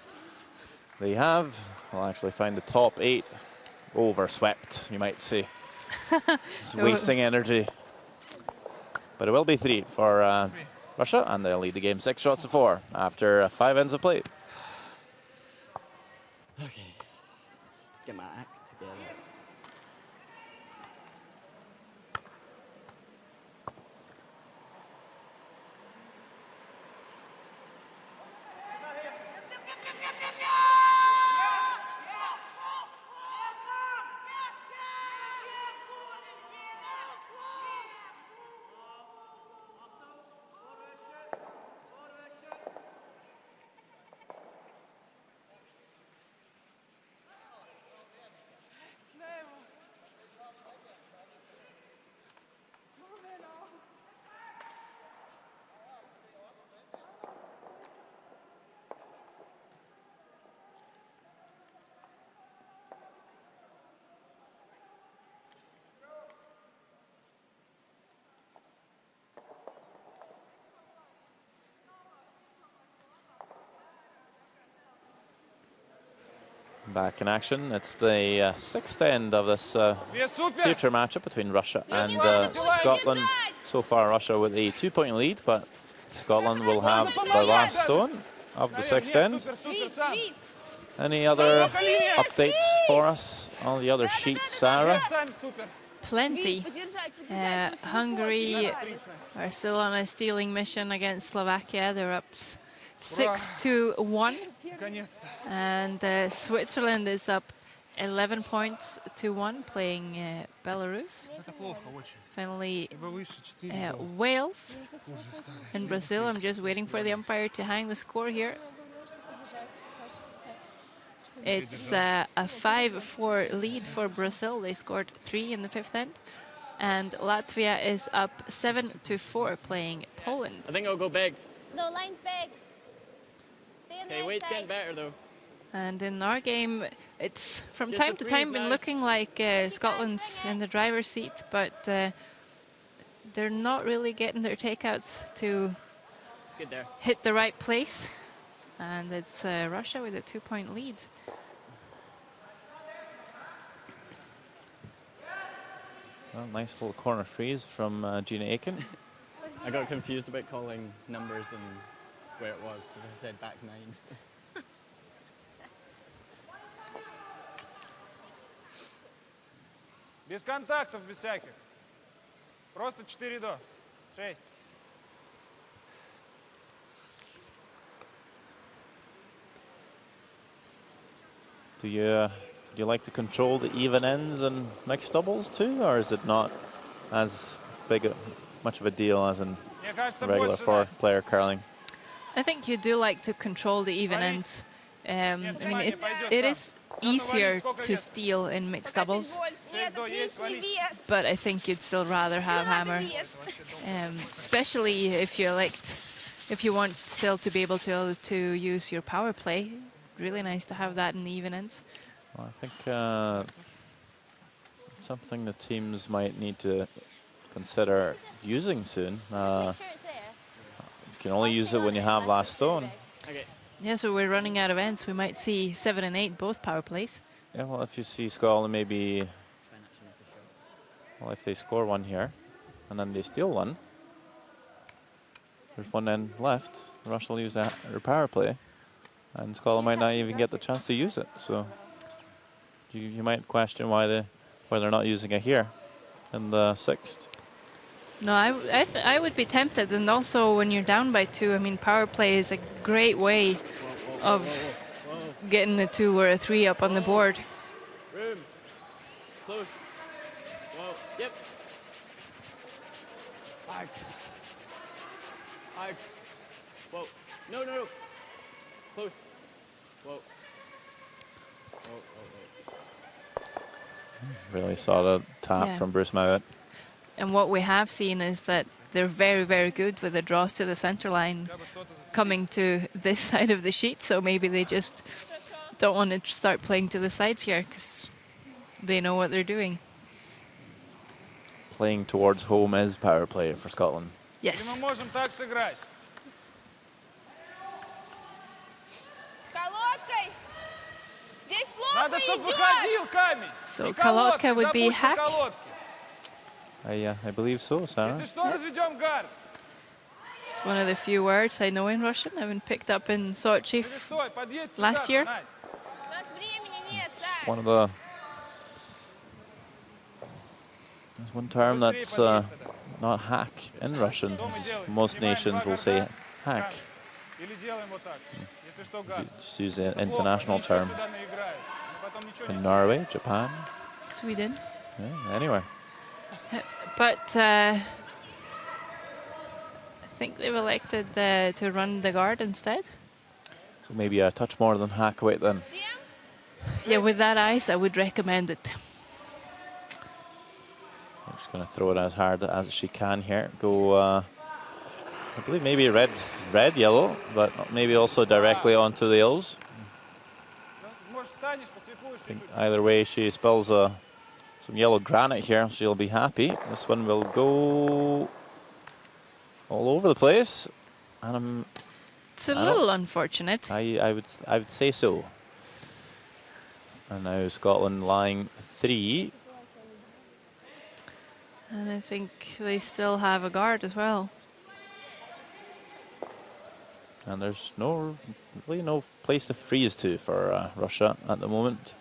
they have. We'll actually find the top 8 overswept, you might say. It's wasting energy. But it will be 3 for Russia, and they'll lead the game 6 shots to 4 after 5 ends of play. Okay. Get my act together. Back in action. It's the sixth end of this future matchup between Russia and Scotland. So far, Russia with a 2-point lead, but Scotland will have the last stone of the sixth end. Any other updates for us on the other sheets, Sarah? Plenty. Hungary are still on a stealing mission against Slovakia. They're up 6-1. And Switzerland is up 11 points to 1, playing Belarus. Finally, Wales and Brazil. I'm just waiting for the umpire to hang the score here. It's a 5-4 lead for Brazil. They scored 3 in the fifth end. And Latvia is up 7-4, playing Poland. I think I'll go big. No, line's big. Okay, weight's getting better though. And in our game, it's from time to time been looking like Scotland's in the driver's seat, but they're not really getting their takeouts to hit the right place. And it's Russia with a 2-point lead. Well, nice little corner freeze from Gina Aiken. I got confused about calling numbers and where it was because I said back 9. Без контактов, без всяких. Просто 4 до. 6. Do you like to control the even ends and mixed doubles too, or is it not as much of a deal as in regular four-player curling? I think you do like to control the even ends. I mean, it is easier to steal in mixed doubles, but I think you'd still rather have hammer, especially if you want still to be able to use your power play. Really nice to have that in the even ends. Well, I think something the teams might need to consider using soon. You can only use it when you have last stone. Okay. Yeah, so we're running out of ends. We might see 7 and 8 both power plays. Yeah, well, if you see Scotland maybe, well, if they score one here and then they steal one, there's one end left. Russia will use their power play, and Scotland might not even get the chance to use it. So you might question why they're not using it here in the sixth. No, I would be tempted, and also when you're down by 2, I mean, power play is a great way of getting a 2 or a 3 up on the board. Room. Close. Whoa. Yep. Arc. Arc. Whoa. No, no, no. Close. Whoa. Whoa, whoa, whoa. Really solid tap from Bruce Mowat. And what we have seen is that they're very, very good with the draws to the center line coming to this side of the sheet. So maybe they just don't want to start playing to the sides here because they know what they're doing. Playing towards home is power play for Scotland. Yes. So Karlstad would be hack. I believe so, Sarah. It's one of the few words I know in Russian. I haven't picked up in Sochi last year. It's one of the... There's one term that's not hack in Russian. Most nations will say hack. Just use the international term. In Norway, Japan. Sweden. Yeah, anywhere. But I think they've elected to run the guard instead. So maybe a touch more than hack weight then. Yeah, with that ice, I would recommend it. I'm just going to throw it as hard as she can here. Go, I believe maybe red, yellow, but maybe also directly onto the ills. I think either way, she spills some yellow granite here. She'll be happy. This one will go all over the place, and it's a little unfortunate. I would say so. And now Scotland line 3. And I think they still have a guard as well. And there's really no place to freeze to for Russia at the moment.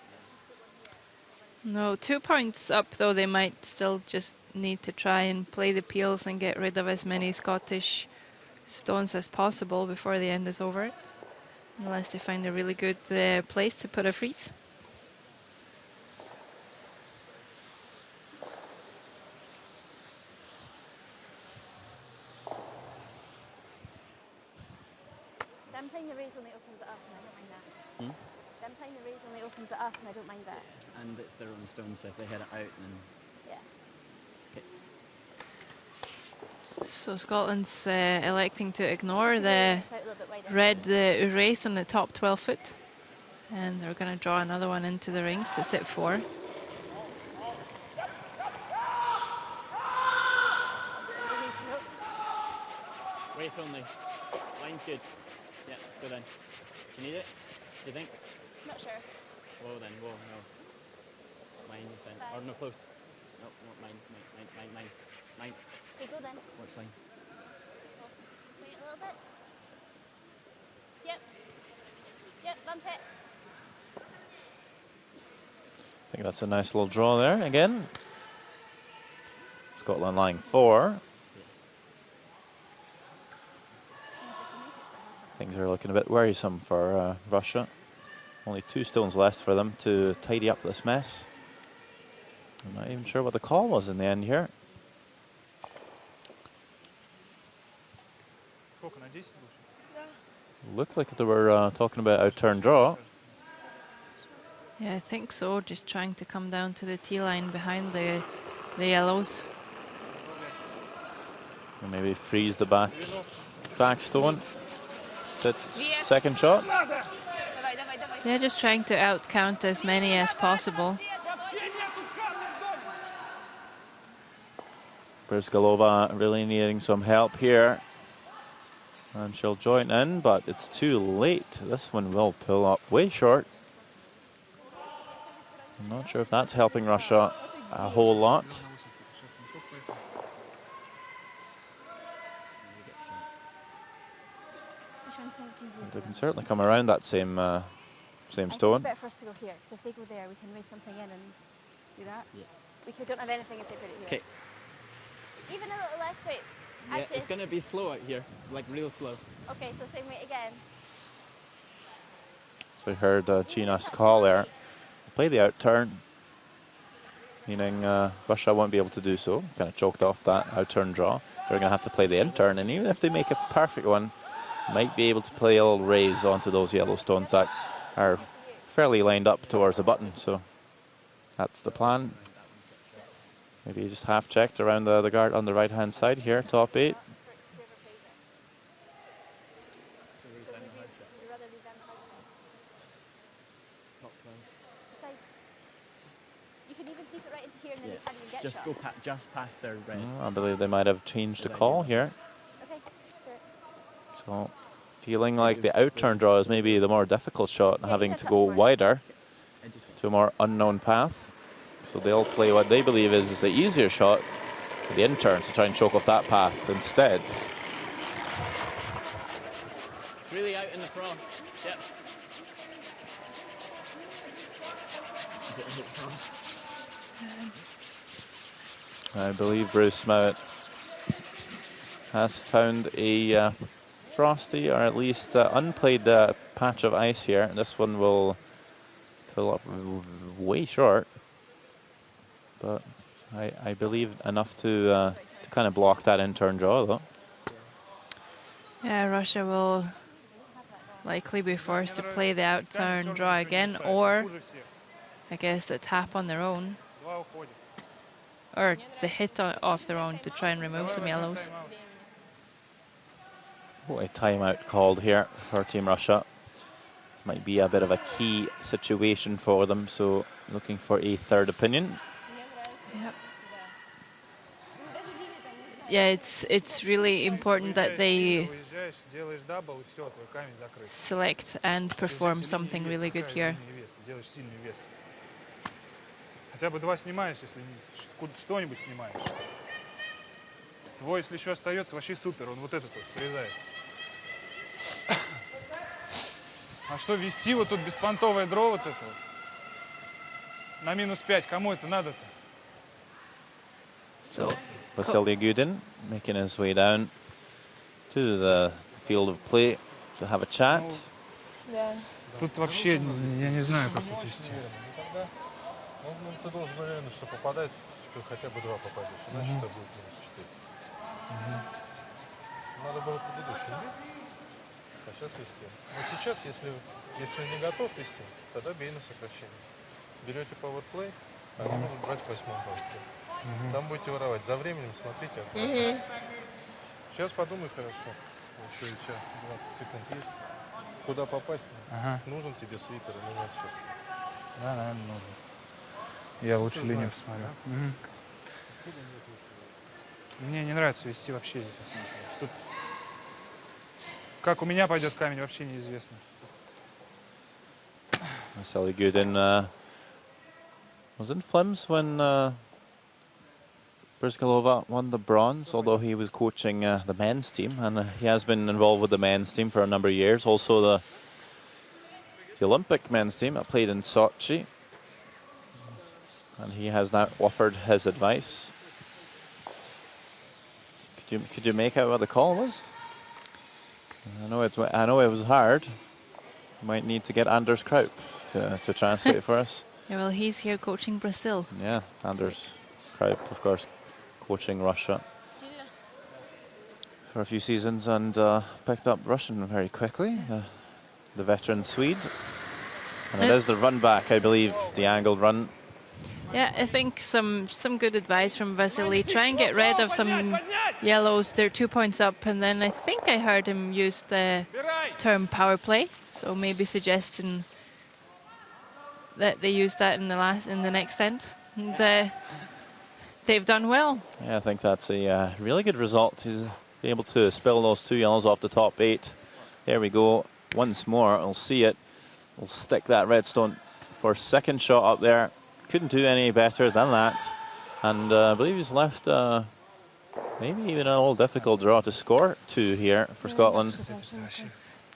No, 2 points up, though they might still just need to try and play the peels and get rid of as many Scottish stones as possible before the end is over. Unless they find a really good place to put a freeze. Them playing the raise only opens it up, and I don't mind that. Them playing the raise only opens it up, and I don't mind that. And it's their own stone, so if they head it out, then... Yeah. Okay. So Scotland's electing to ignore the It's out a little bit wider. red erase on the top 12 foot. And they're going to draw another one into the rings to sit 4. Wait only. Line's good. Yeah, go then. You need it? Do you think? Not sure. Whoa then, whoa, no. Mine then. Or no, close. No, mine. Okay, go then. Watch line. Wait a little bit. Yep. Yep, bump it. I think that's a nice little draw there again. Scotland line 4. Things are looking a bit worrisome for Russia. Only 2 stones left for them to tidy up this mess. I'm not even sure what the call was in the end here. Looked like they were talking about out-turn draw. Yeah, I think so. Just trying to come down to the tee line behind the yellows. And maybe freeze the back stone. Second shot. Yeah, just trying to out-count as many as possible. Bryzgalova really needing some help here. And she'll join in, but it's too late. This one will pull up way short. I'm not sure if that's helping Russia a whole lot. They can certainly come around that same It's stone. better for us to go here, because if they go there, we can raise something in and do that. Yeah. We don't have anything if they put it here. Okay. Even a little less weight. Yeah, Actually, it's going to be slow out here, like real slow. okay, so same weight again. So I heard Gina's call there. Play the out turn, meaning Russia won't be able to do so. Kind of choked off that out turn draw. They're going to have to play the in turn, and even if they make a perfect one, might be able to play a little raise onto those yellow stones that are fairly lined up towards the button. So that's the plan. Maybe just half checked around the guard on the right hand side here, top 8. You can even keep it right into here and then you can't even get Just shot. go just past their red. I believe they might have changed the call here. Okay, sure. So feeling like the out turn draw is maybe the more difficult shot, having to go wider to a more unknown path. So they'll play what they believe is the easier shot, the in turn, to try and choke off that path instead. Really out in the frost. Yep. Is it hit frost? I believe Bruce Mount has found a frosty, or at least unplayed patch of ice here. This one will pull up way short, but I believe enough to kind of block that in-turn draw, though. Yeah, Russia will likely be forced to play the out-turn draw again, or I guess the tap on their own, or the hit off their own to try and remove some yellows. Oh, a timeout called here for Team Russia. Might be a bit of a key situation for them, so looking for a third opinion. Yep. Yeah, it's really important that they select and perform something really good here. делаешь сильный вес. Хотя бы 2 снимаешь, если что-нибудь снимаешь. Твой, если еще остается, вообще супер. Он вот этот вот срезает. А что, вести вот тут беспонтовое дро вот это вот? На -5. Кому это надо-то? So Vasily Gudin making his way down to the field of play to have a chat. Да. Тут вообще, я не знаю, как тут вести. Ну, ты должен быть уверен, что попадать, хотя бы 2 попадешь, иначе это будет -4. Надо было предыдущий бить, а сейчас вести. Но сейчас, если не готов вести, тогда бей на сокращение. Берете пауэрплей, они будут брать 8-м пауэрплей. Там будете воровать. За временем смотрите. Сейчас подумай хорошо. Еще у тебя 20 секунд есть. Куда попасть? Нужен тебе свитер или нет сейчас? Да, наверное, нужно. Я лучше линию посмотрю. Мне не нравится вести вообще. Тут как у меня пойдет камень, вообще неизвестно. Vasily Gudin was in Flims when Brizgalova won the bronze, although he was coaching the men's team, and he has been involved with the men's team for a number of years. Also the Olympic men's team that played in Sochi, and he has now offered his advice. Could you make out what the call was? I know it was hard. You might need to get Anders Kraup to translate for us. Yeah, well, he's here coaching Brazil. Yeah, Anders Kraup, of course, coaching Russia for a few seasons, and picked up Russian very quickly. The veteran Swede, and it is the run back, I believe, the angled run. Yeah, I think some good advice from Vasily. Try and get rid of some yellows. They're 2 points up, and then I think I heard him use the term power play. So maybe suggesting that they use that in the next end. And they've done well. Yeah, I think that's a really good result. He's able to spill those 2 yellows off the top 8. There we go. Once more, we'll see it. We'll stick that redstone for second shot up there. Couldn't do any better than that. And I believe he's left maybe even an old difficult draw to score 2 here for Scotland.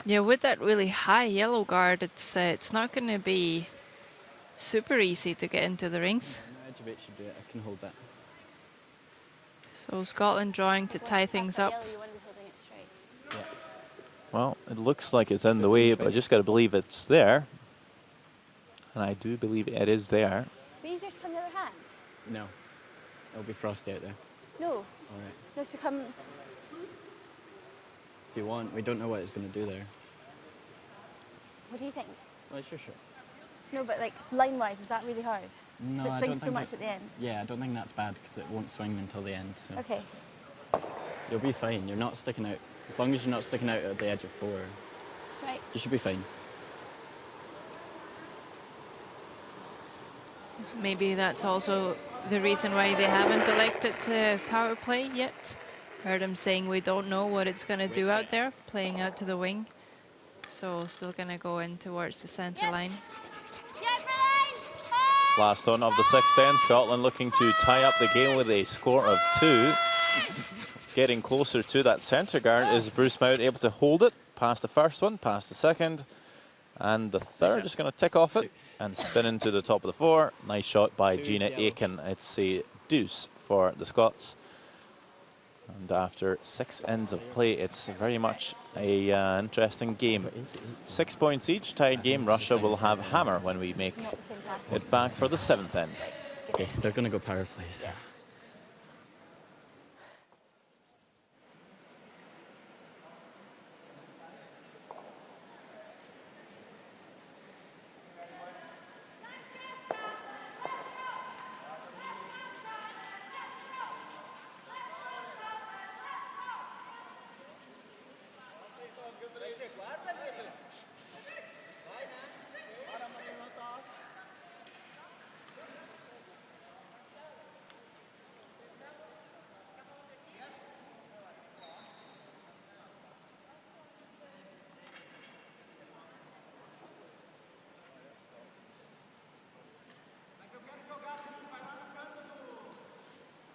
Yeah, with that really high yellow guard, it's not going to be super easy to get into the rings. Edge of it should do it. I can hold that. So Scotland drawing to tie things up. Yellow, you want to be holding it straight. Yeah. Well, it looks like it's in the way, but I just got to believe it's there. And I do believe it is there. Be easier to come the other hand. No. It'll be frosty out there. No. All right. No, to come. If you want, we don't know what it's going to do there. What do you think? Well, sure. No, but like line-wise, is that really hard? No, Because it I don't swings so think much at the end. Yeah, I don't think that's bad because it won't swing until the end. So Okay. you'll be fine. You're not sticking out. As long as you're not sticking out at the edge of 4, Right. you should be fine. So maybe that's also the reason why they haven't elected power play yet. Heard him saying we don't know what it's going to do out there, playing out to the wing. So still going to go in towards the center line. Last on of the 6-10, Scotland looking to tie up the game with a score of 2. Getting closer to that centre guard. Is Bruce Mount able to hold it? Past the first one, past the second. And the third just going to tick off it and spin into the top of the 4. Nice shot by Gina Aiken. It's a deuce for the Scots. And after 6 ends of play, it's very much a interesting game. 6 points each, tied game. Russia will have hammer when we make it back for the 7th end. Okay, they're going to go power play. So.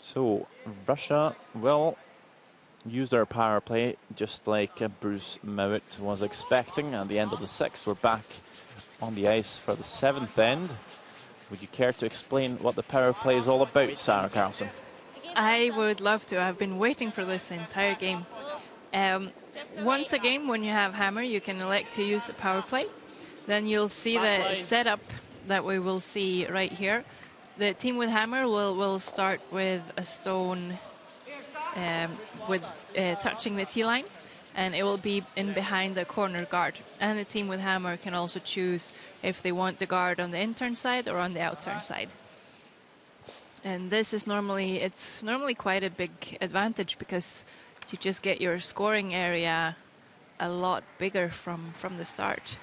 So Russia will use their power play just like Bruce Mowat was expecting at the end of the 6th. We're back on the ice for the 7th end. Would you care to explain what the power play is all about, Sarah Karlsson? I would love to. I've been waiting for this entire game. Once a game, when you have hammer, you can elect to use the power play. Then you'll see the setup that we will see right here. The team with hammer will start with a stone touching the tee line, and it will be in behind the corner guard. And the team with hammer can also choose if they want the guard on the in-turn side or on the out-turn side. And this is normally quite a big advantage because you just get your scoring area a lot bigger from the start.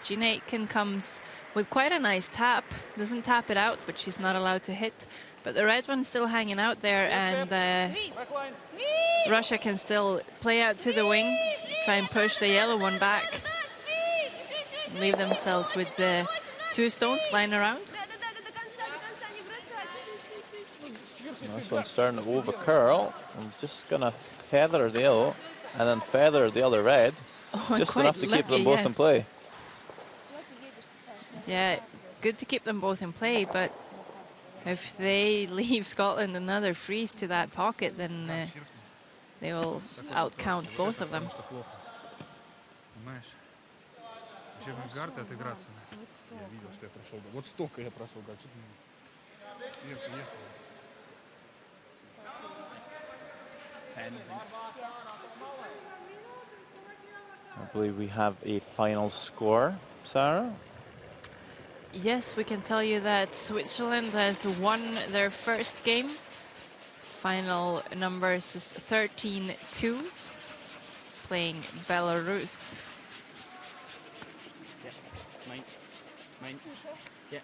Gina Aitken comes with quite a nice tap. Doesn't tap it out, but she's not allowed to hit. But the red one's still hanging out there, and Russia can still play out to the wing, try and push the yellow one back, leave themselves with the 2 stones lying around. This one's starting to over curl. I'm just going to feather the yellow and then feather the other red. Just enough to keep them both in play. Yeah, good to keep them both in play, but if they leave Scotland another freeze to that pocket, then they will outcount both of them. I believe we have a final score, Sarah. Yes, we can tell you that Switzerland has won their first game. Final numbers is 13-2, playing Belarus. Yeah, mine. Yeah.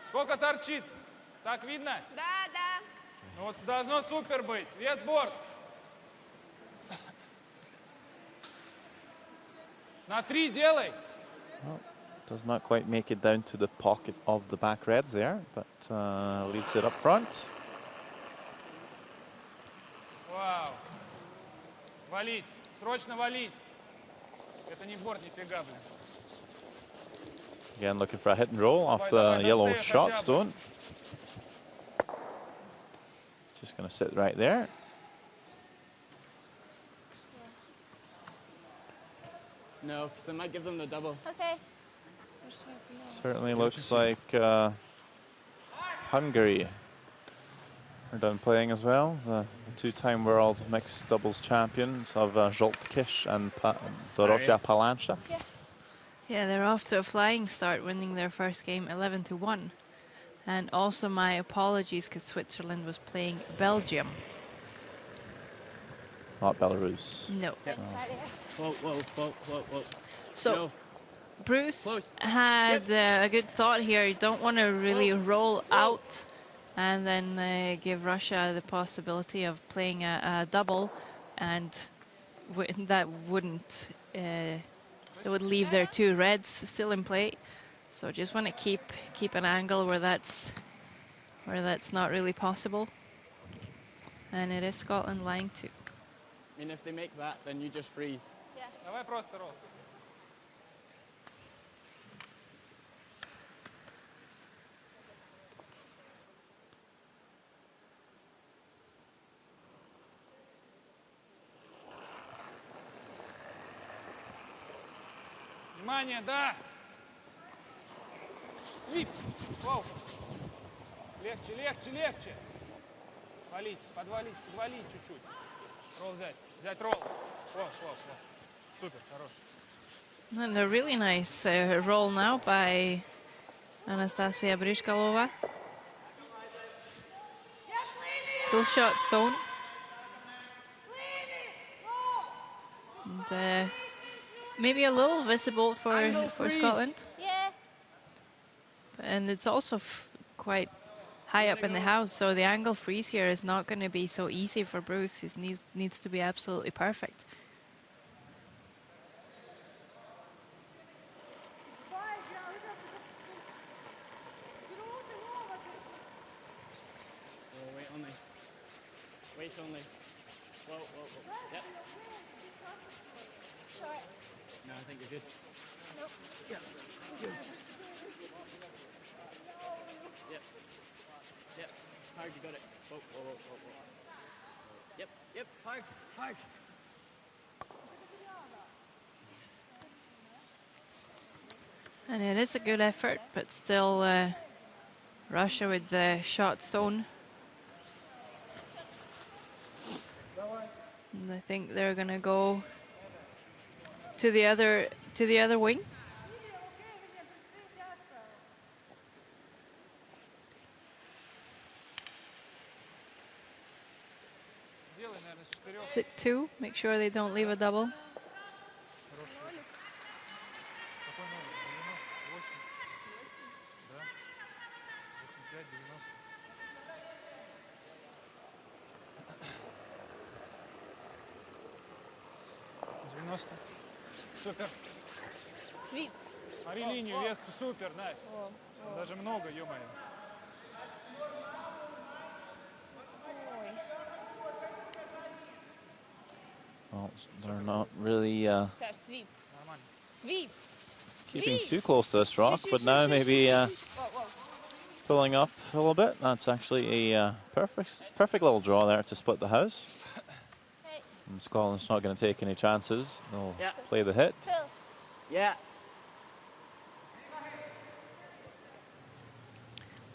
Сколько торчит? Так видно? Да, да. Ну вот должно супер быть. Вес борт. На 3 делай. Well, does not quite make it down to the pocket of the back reds there, but leaves it up front. Вау. Валить. Срочно валить. Это не борт, нифига, блин. Again, looking for a hit and roll off the yellow shot stone. Just going to sit right there. No, because they might give them the double. Okay. Certainly looks like Hungary are done playing as well. The 2-time world mixed doubles champions of Zsoltkis and Dorothea Palancha. Yeah, they're off to a flying start, winning their first game 11-1. And also my apologies, because Switzerland was playing Belgium. Not Belarus. No. Whoa. So No. Bruce Close. had a good thought here. You don't want to really roll out and then give Russia the possibility of playing a double, and that wouldn't... They would leave their 2 reds still in play, so just want to keep an angle where that's not really possible. And it is Scotland lying too. And if they make that, then you just freeze. Давай просто ролл. Внимание, да! Свип! Воу! Легче! Валить, подвалить чуть-чуть. Ролл взять ролл. Во. Супер, хорош. And a really nice roll now by Anastasia Brishkalova. Still shot stone. And maybe a little visible for Scotland. Yeah. And it's also quite high up in the house, so the angle freeze here is not going to be so easy for Bruce. He needs to be absolutely perfect. Wait only. Wait only. Whoa, whoa, whoa. Yep. Short. No, I think you're good. Nope. Yep. Good. Yep. Yep. Hard, you got it. Whoa, whoa, whoa, whoa, whoa. Yep, yep. Hard, hard. And it is a good effort, but still Russia with the shot stone. And I think they're gonna go to the other wing. Sit two, make sure they don't leave a double. Супер. Свип. Смотри линию, вес супер, Настя. Даже много, ё-моё. Well, they're not really Саш, свип. Свип. keeping too close to this rock, but now maybe pulling up a little bit. That's actually a perfect little draw there to split the house. And Scotland's not going to take any chances. They'll play the hit. Yeah.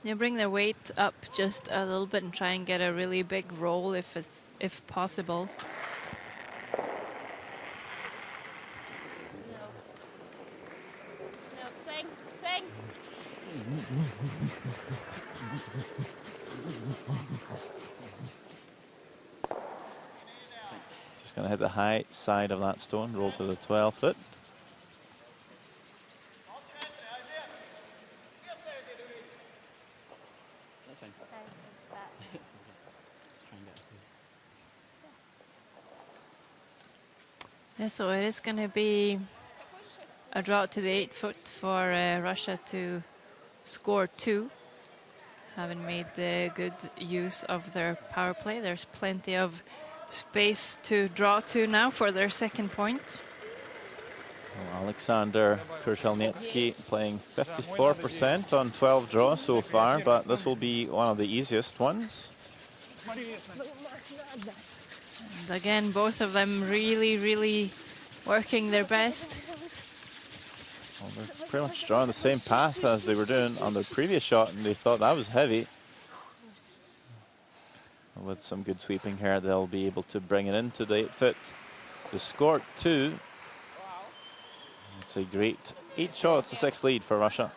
You bring their weight up just a little bit and try and get a really big roll if possible. No, swing, swing. Just going to hit the high side of that stone, roll to the 12 foot. That's fine. Let's try and get it. Yeah, so it is going to be a draw to the 8 foot for Russia to score 2. Having made good use of their power play. There's plenty of space to draw to now for their second point. Well, Alexander Krushelnitsky playing 54% on 12 draws so far, but this will be one of the easiest ones. And again, both of them really working their best. Well, they're pretty much drawing the same path as they were doing on the previous shot, and they thought that was heavy. With some good sweeping here, they'll be able to bring it into the 8 foot to score 2. It's a great 8 shots to 6 lead for Russia.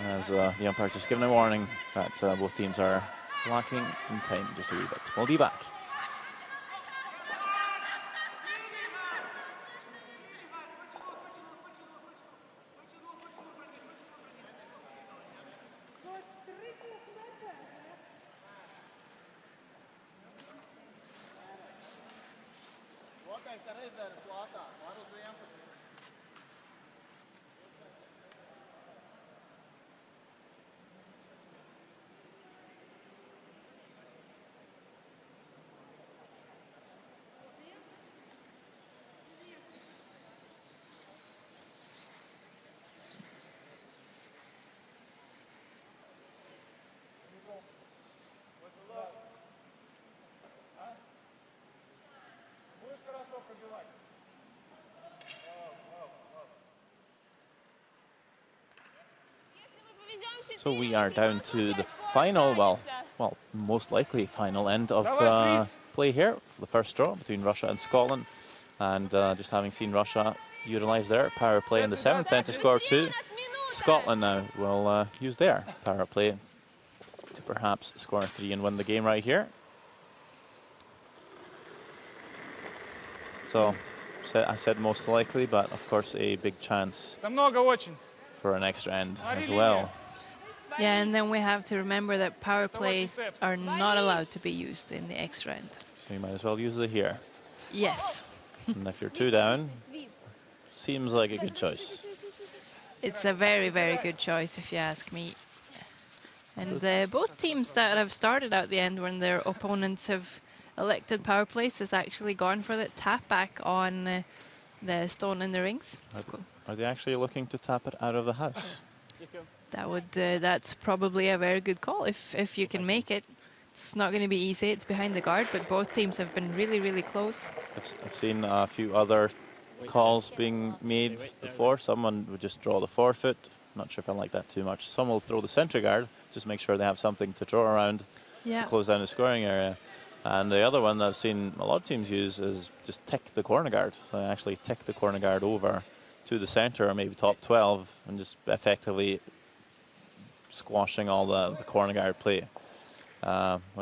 As the umpire just given a warning that both teams are lacking in time just a wee bit. We'll be back. So we are down to the final, well, most likely final end of play here. The first draw between Russia and Scotland. And just having seen Russia utilise their power play in the 7th end to score 2, Scotland now will use their power play to perhaps score 3 and win the game right here. So I said most likely, but of course a big chance for an extra end as well. Yeah, and then we have to remember that power plays are not allowed to be used in the extra end. So you might as well use it here. Yes. And if you're 2 down, seems like a good choice. It's a very, very good choice, if you ask me. And both teams that have started out the end when their opponents have elected power plays has actually gone for the tap back on the stone in the rings. Are they actually looking to tap it out of the house? That would that's probably a very good call if you can make it. It's not going to be easy. It's behind the guard, but both teams have been really, really close. I've seen a few other calls being made before. Someone would just draw the forfeit. Not sure if I like that too much. Some will throw the centre guard, just make sure they have something to throw around to close down the scoring area. And the other one that I've seen a lot of teams use is just tick the corner guard. So actually tick the corner guard over to the centre or maybe top 12 and just effectively squashing all the corner guard play. We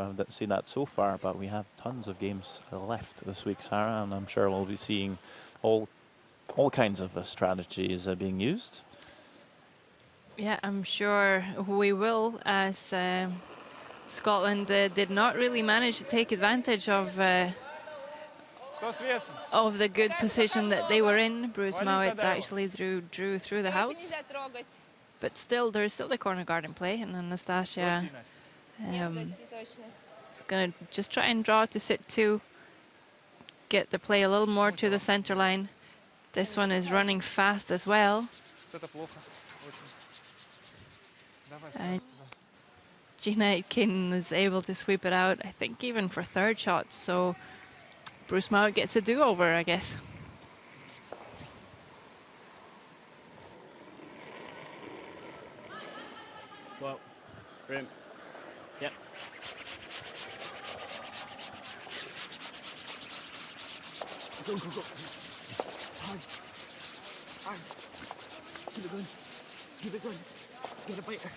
haven't seen that so far, but we have tons of games left this week, Sarah, and I'm sure we'll be seeing all kinds of strategies being used. Yeah, I'm sure we will, as Scotland did not really manage to take advantage of the good position that they were in. Bruce Mowat actually drew through the house. But still, there's still the corner guard in play, and Anastasia is going to just try and draw to sit 2, get the play a little more to the center line. This one is running fast as well. Gina Aitken is able to sweep it out, I think even for 3rd shots, so Bruce Mowat gets a do-over, I guess. Well, room. Yep. Go, go, go. Hard. Hard. Keep it going. Keep it going. Get a biter.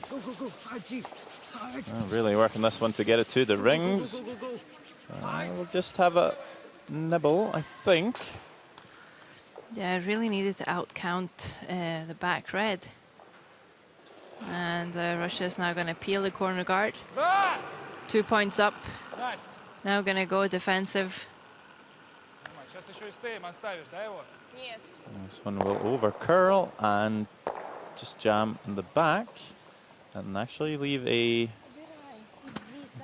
Go, go, go. Hard, G. Hard. Really working this one to get it to the rings. Go, go, go, go. We'll just have a nibble, I think. Yeah, I really needed to outcount the back red. And Russia is now going to peel the corner guard. 2 points up. Nice. Now going to go defensive. This one will over curl and just jam in the back and actually leave a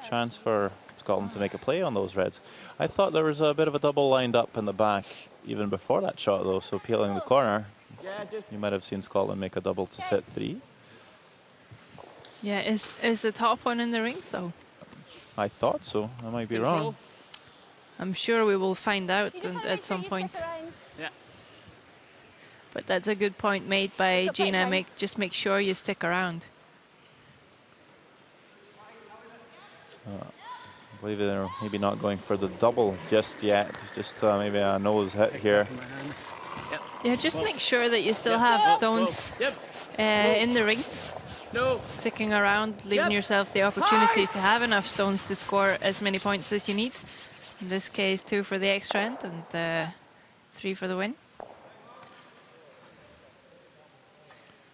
chance for Scotland to make a play on those reds. I thought there was a bit of a double lined up in the back even before that shot though, so peeling the corner, you might have seen Scotland make a double to set 3. Yeah, is the top one in the rings though? I thought so. I might be wrong. I'm sure we will find out at some point. Yeah. But that's a good point made by Gina. Just make sure you stick around. I believe they're maybe not going for the double just yet. It's just maybe a nose hit here. Yeah, just make sure that you still have stones in the rings. Sticking around, leaving yourself the opportunity to have enough stones to score as many points as you need. In this case, 2 for the extra end and 3 for the win.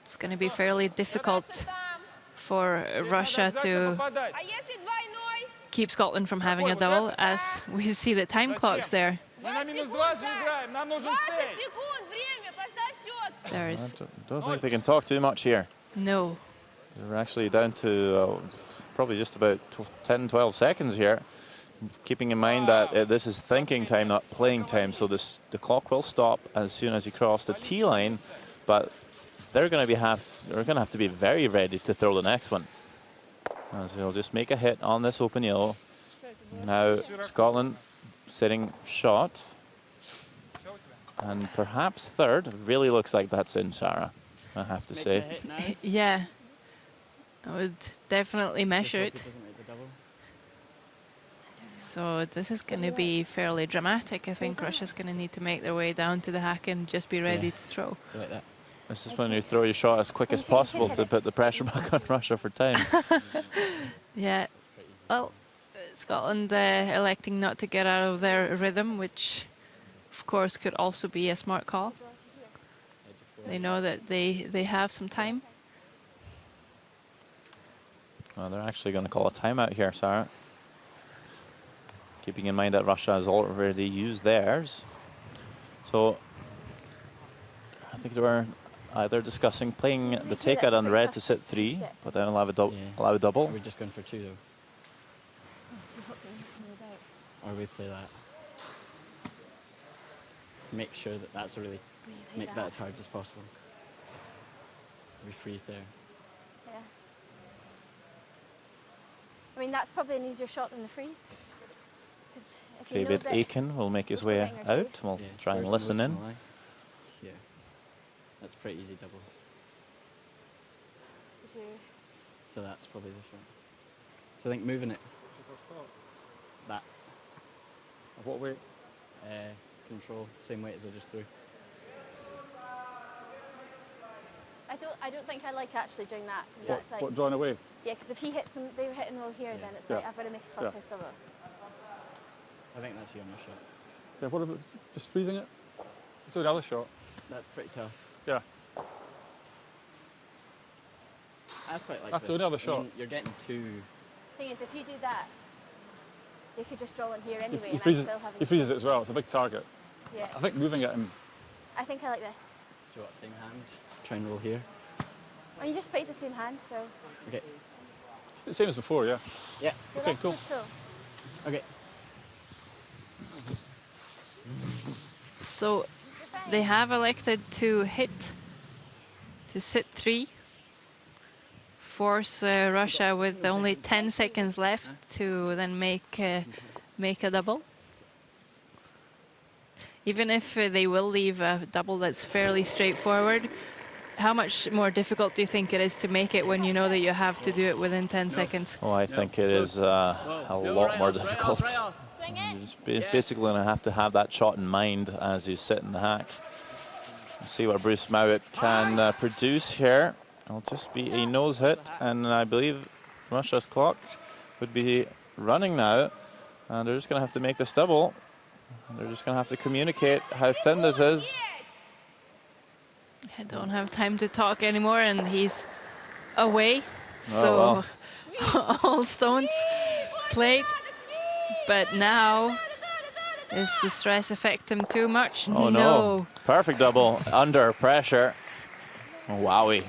It's going to be fairly difficult for Russia to keep Scotland from having a double, as we see the time clocks there. There's Don't think they can talk too much here. no. They're actually down to probably just about 10, 12 seconds here. Keeping in mind that this is thinking time, not playing time, so the clock will stop as soon as you cross the tee line, but they're going to have to be very ready to throw the next one. So they'll just make a hit on this open yellow. Now Scotland sitting shot, and perhaps 3rd. Really looks like that's in, Sarah, I have to say. Yeah, I would definitely measure it. So this is going to be fairly dramatic. I think Russia's going to need to make their way down to the hack and just be ready to throw. Like that. This is when you throw your shot as quick as possible to put the pressure back on Russia for time. Yeah, well, Scotland electing not to get out of their rhythm, which of course could also be a smart call. They know that they have some time. Well, they're actually going to call a timeout here, Sarah. Keeping in mind that Russia has already used theirs. So I think they were either discussing playing the takeout on red to sit 3, but then allow a double. Are we just going for 2 though? Or we play that. Make sure that that's a really, make that as hard as possible. We freeze there. Yeah. I mean, that's probably an easier shot than the freeze. If David Aiken will make his way out. We'll try and listen in. Yeah, that's pretty easy double. So that's probably the shot. So I think moving it. That. What weight? Control, same weight as I just threw. I don't think I like actually doing that. What, drawing away? Yeah, because if he hits them, they were hitting all here, then it's like I've got to make a cross double. I think that's your shot. Yeah, what about just freezing it? Let's do the other shot. That's pretty tough. Yeah. I quite like That's this. another shot. I mean, you're getting 2. Thing is, if you do that, they could just draw one here anyway. He freezes it as well. It's a big target. Yeah. I think moving it in. I think I like this. Do you want same hand? Try and roll here. Well, you just played the same hand, so. Okay. The same as before, yeah. Yeah. Okay, cool. Okay. So they have elected to sit 3, force Russia with only 10 seconds left to then make a double. Even if they will leave a double that's fairly straightforward, how much more difficult do you think it is to make it when you know that you have to do it within 10 seconds? Oh, I think it is a lot more difficult. You're basically going to have that shot in mind as you sit in the hack. We'll see what Bruce Mowat can produce here. It'll just be a nose hit, and I believe Russia's clock would be running now, and they're just going to have to make this double. They're just going to have to communicate how thin this is. I don't have time to talk anymore, and he's away. So all stones played. But now, does the stress affect him too much? Oh no. Perfect double under pressure. Wowie.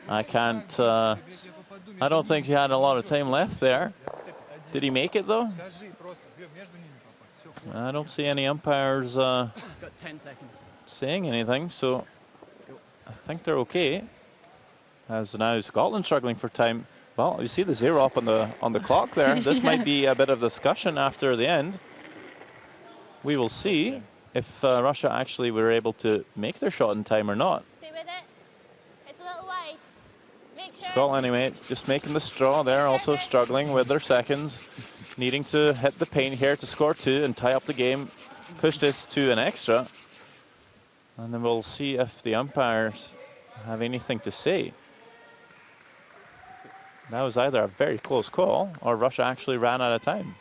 I can't, I don't think he had a lot of time left there. Did he make it though? I don't see any umpires saying anything, so I think they're okay. As now Scotland struggling for time. Well, you see the 0 up on the clock there. This might be a bit of discussion after the end. We will see if Russia actually were able to make their shot in time or not. Stay with it. It's a little wide. Make sure. Scotland anyway, just making the straw there, also struggling with their seconds. Needing to hit the paint here to score 2 and tie up the game. Push this to an extra. And then we'll see if the umpires have anything to say. That was either a very close call or Russia actually ran out of time.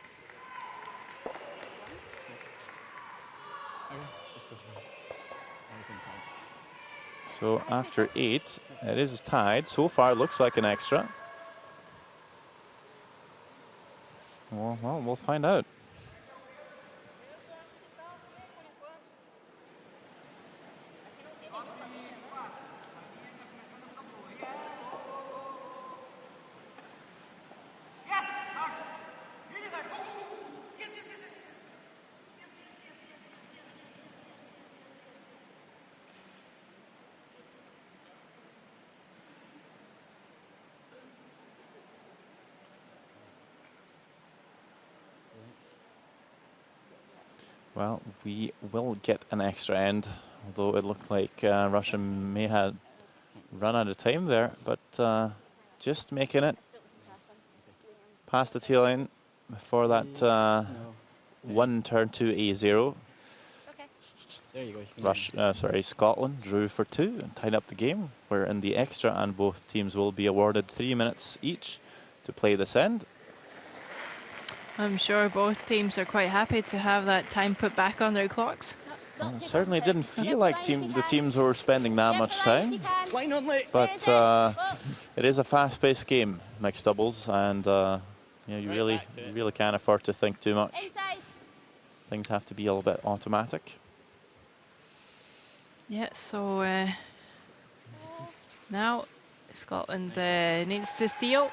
So after 8, it is tied. So far, it looks like an extra. Well, we'll find out. Well, we will get an extra end, although it looked like Russia may have run out of time there, but just making it past the tail end before that 1 turn to a 0. There you go. Scotland drew for 2 and tied up the game. We're in the extra, and both teams will be awarded 3 minutes each to play this end. I'm sure both teams are quite happy to have that time put back on their clocks. Not It too certainly quick. didn't Get feel like line if you the can. teams were spending that Get much the line if time. you can. Line on late. But it is a fast-paced game, mixed doubles, and you know, you really can't afford to think too much. Inside. Things have to be a little bit automatic. Yeah, so now Scotland needs to steal,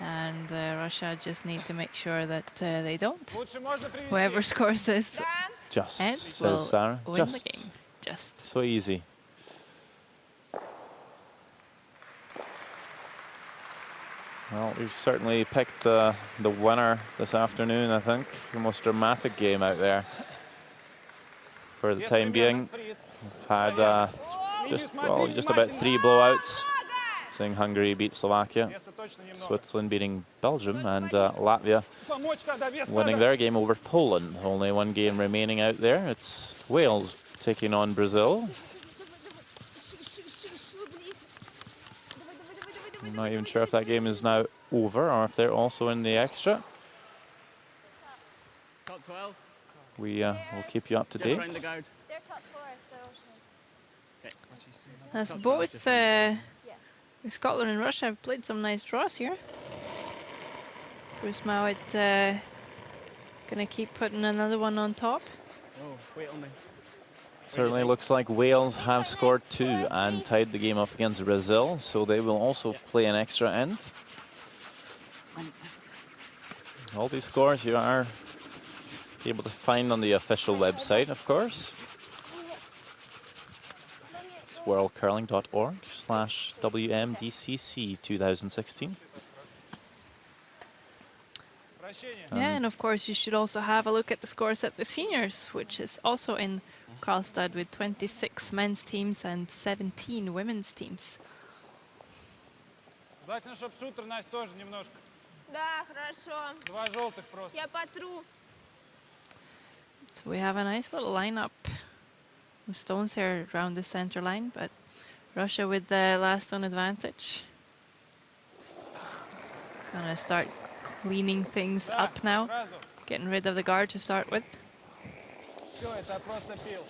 and Russia just need to make sure that they don't. Лучше можно привести. Whoever scores this Just, end says will Sarah. win Just. the game. Just. So easy. Well, we've certainly picked the winner this afternoon, I think. The most dramatic game out there for the time being. We've had just about 3 blowouts. Seeing Hungary beat Slovakia, Switzerland beating Belgium, and Latvia winning their game over Poland. Only one game remaining out there. It's Wales taking on Brazil. I'm not even sure if that game is now over or if they're also in the extra. Top 12. We will keep you up to date. They're top 4, so. As both Scotland and Russia have played some nice draws here. Bruce Mowat gonna keep putting another one on top. Oh, wait on me. Certainly looks like Wales have scored 2 and tied the game up against Brazil, so they will also play an extra end. All these scores you are able to find on the official website, of course. It's worldcurling.org/WMDCC 2016. Yeah, and of course you should also have a look at the scores at the seniors, which is also in Karlstad with 26 men's teams and 17 women's teams. Желательно, чтобы шутер Настя тоже немножко. Да, хорошо. 2 желтых просто. Я потру. So we have a nice little lineup of stones here around the center line, but Russia with the last stone advantage. Gonna start cleaning things up now, Сразу. getting rid of the guard to start with. Все, это просто пил.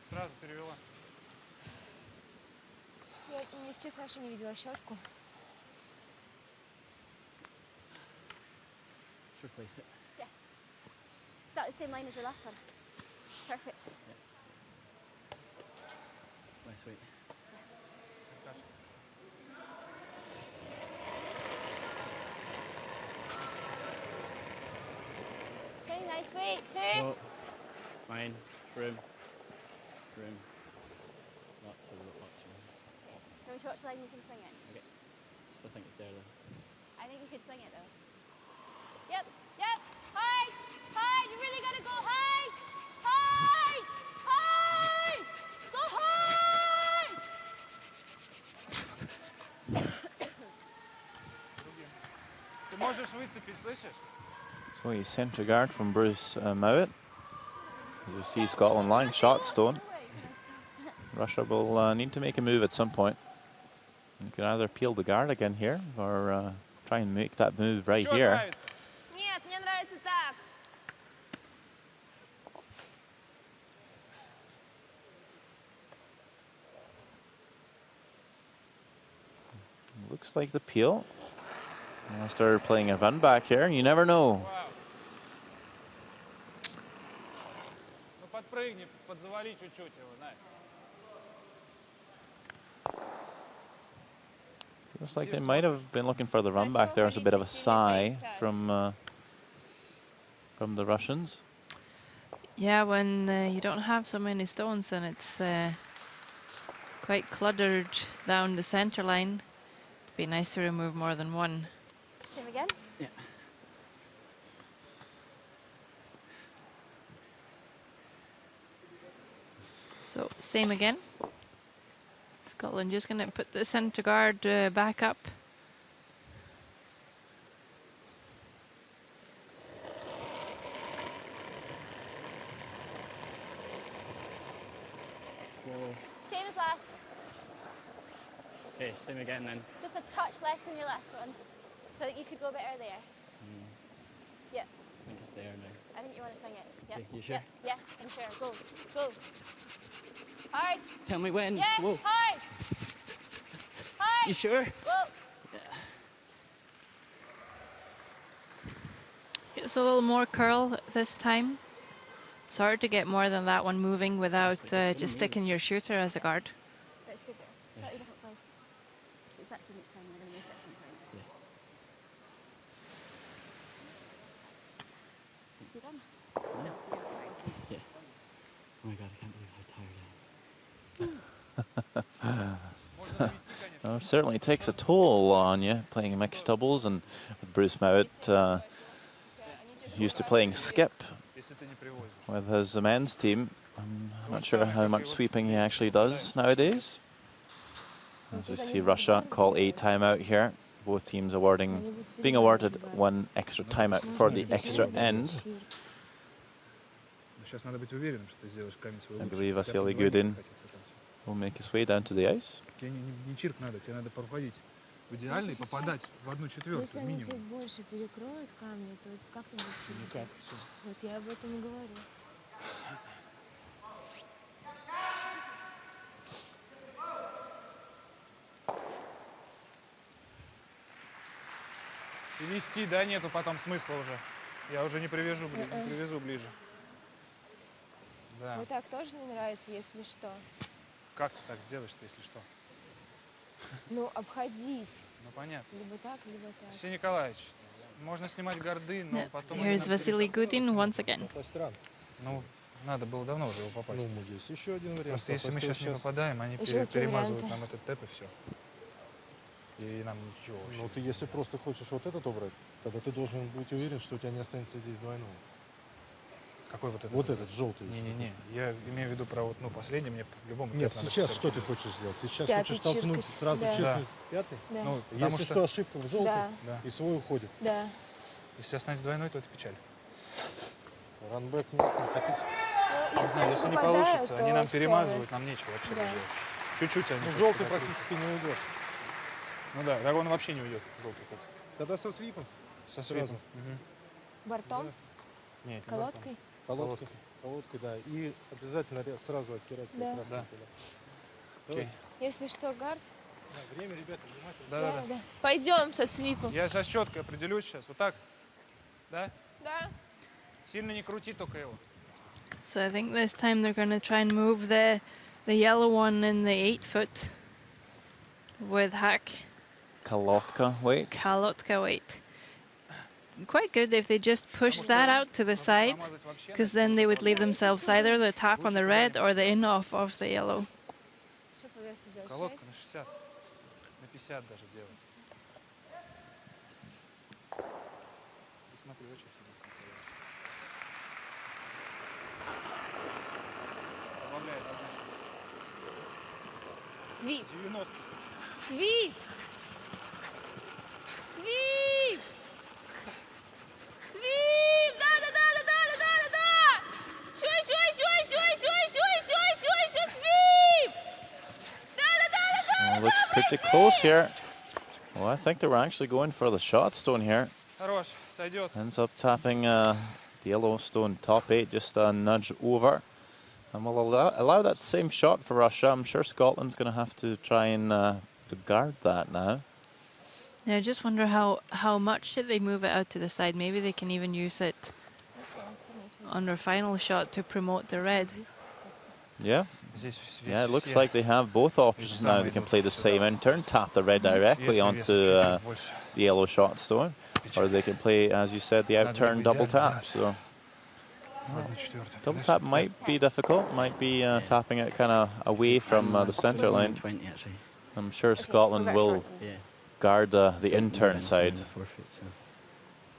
Сразу перевела. Я, если честно, вообще не видела щетку. Should place it. Is that the same line as your last one? Perfect. Nice weight. Okay, nice weight. 2. Oh, fine. Room. Room. Lots of options. Can we watch the line? You can swing it. Okay. Still think it's there though. I think you could swing it though. Yep, yep. High, high. You really gotta go high, high, high. Go high. Ты можешь выцепить, слышишь? So a centre guard from Bruce Mowat. As you see, Scotland line shot stone. Russia will need to make a move at some point. You can either peel the guard again here or try and make that move right Чё here. нравится? Нет, мне нравится так. Looks like the peel. I started playing a run back here. You never know. Вау. Ну подпрыгни, подзавали чуть-чуть его, знаешь. Looks like they might have been looking for the run back. There was a bit of a sigh from the Russians. Yeah, when you don't have so many stones and it's quite cluttered down the center line, it'd be nice to remove more than one. Same again. Yeah. So same again. Scotland just gonna put the center guard back up. Same as last. Okay, same again then. Just a touch less than your last one. So that you could go better there. Yep. I think it's there now. I think you want to swing it. Yep. Okay, you sure? Yep. Yes, I'm sure. Go. Go. Hard. Tell me when. Yes, Whoa. hard. Hard. You sure? Whoa. It's a little more curl this time. It's hard to get more than that one moving without just sticking your shooter as a guard. That's good there. Slightly different place. So it's that too much time. We're going to make it at some point. Yeah. Is he done? Yeah. Yes, sorry. Yeah. Oh my god, I can't believe how tired I am. It certainly takes a toll on you playing mixed doubles, and with Bruce Mowat used to playing skip with his men's team. I'm not sure how much sweeping he actually does nowadays. As we see Russia call a timeout here. Both teams being awarded one extra timeout for the extra end. I believe Vasily Gudin will make his way down to the ice. В идеале попадать в 1/4 Если они тебе минимум. больше перекроют камни, то как ты будешь Никак. перекрыть? Вот я об этом и говорю. И вести, да, нету потом смысла уже. Я уже не привезу ближе. Да. Вот так тоже не нравится, если что. Как ты так сделаешь-то, если что? Ну, обходить. Ну, понятно. Либо так, либо так. Алексей Николаевич, можно снимать гарды, но Yeah. потом... Here's Vasily Gudin once again. Ну, надо было давно уже его попасть. Ну, есть еще один вариант. Просто если мы сейчас не попадаем, они Еще какие перемазывают варианты? нам этот тэп и все. И нам ничего вообще. Ну, ты если просто хочешь вот этот убрать, тогда ты должен быть уверен, что у тебя не останется здесь двойного. Какой вот этот? Вот этот, желтый. Не-не-не, я имею в виду про вот, ну, последний, мне по-любому Нет, тэп надо сейчас хотя что бы. ты хочешь сделать? Ты сейчас Пятый хочешь толкнуть, чиркать. сразу Да. чиркнуть пятый? Да. Ну, потому Если что, что, ошибка в желтый, Да. да. и свой уходит. Да. Если останется двойной, то это печаль. Ранбэк нет, не хотите? Ну, Не знаю, если не попадают, получится, то они нам всё, перемазывают, раз. нам нечего вообще Да. делать. Чуть-чуть они. Ну, просто желтый такой. практически не уйдет. Ну да, так он вообще не уйдет, желтый хоть. Тогда со свипом. Со Сразу. свитом. Мгм. Бортом, Нет, не колодкой. Колодкой. Колодкой, да. И обязательно сразу оттирать. Да. как раз Да. туда. Окей. Если что, гард. Да, время, ребята, внимательно. Да-да-да. Да. Пойдем со свипом. Я сейчас четко определюсь сейчас. Вот так. Да? Да. Сильно не крути только его. So I think this time they're going to try and move the yellow one in the 8-foot with hack Kalotka weight. Karlstad weight. Quite good if they just push that out to the side, because then they would leave themselves either the tap on the red or the in-off of the yellow. Что по весу делать? Колодка 6? на 60. На 50 даже делать. И смотри, очень сильно. Добавляет одна. Свип. 90. Свип. Свип. Свип. Да, да, да, да, да, да, да, да. Шуй, шуй, шуй, шуй, шуй, шуй, шуй, шуй, шуй, свип. Да, да, да, да, да. Well, looks pretty close here. Well, I think they were actually going for the shot stone here. Хорош, сойдет. Ends up tapping the yellow stone top 8, just a nudge over. And we'll allow that same shot for Russia. I'm sure Scotland's going to have to try and to guard that now. Yeah, I just wonder how much should they move it out to the side. Maybe they can even use it on their final shot to promote the red. Yeah. Здесь Yeah, it looks like they have both options now. They can play the same in turn, tap the red directly onto the yellow shot stone, or they can play, as you said, the out turn double tap. So double tap might be difficult, might be tapping it kind of away from the center line. 20 actually. I'm sure Scotland will Yeah. guard the in turn On side, the forfeit, so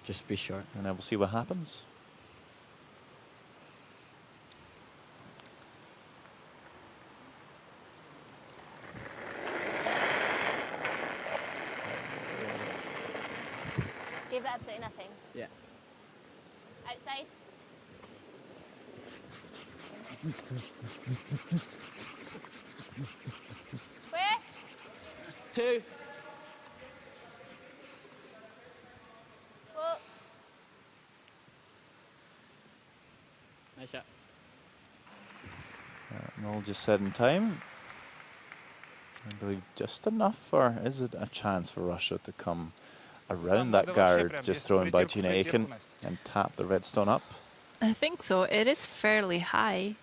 just be short. and then we'll see what happens. Gave it absolutely nothing. Yeah. Outside. Where? 2. Well, Nice shot. Noel just said in time. I believe just enough, or is it a chance for Russia to come around that guard just thrown by Gina Aiken and tap the red stone up? I think so. It is fairly high.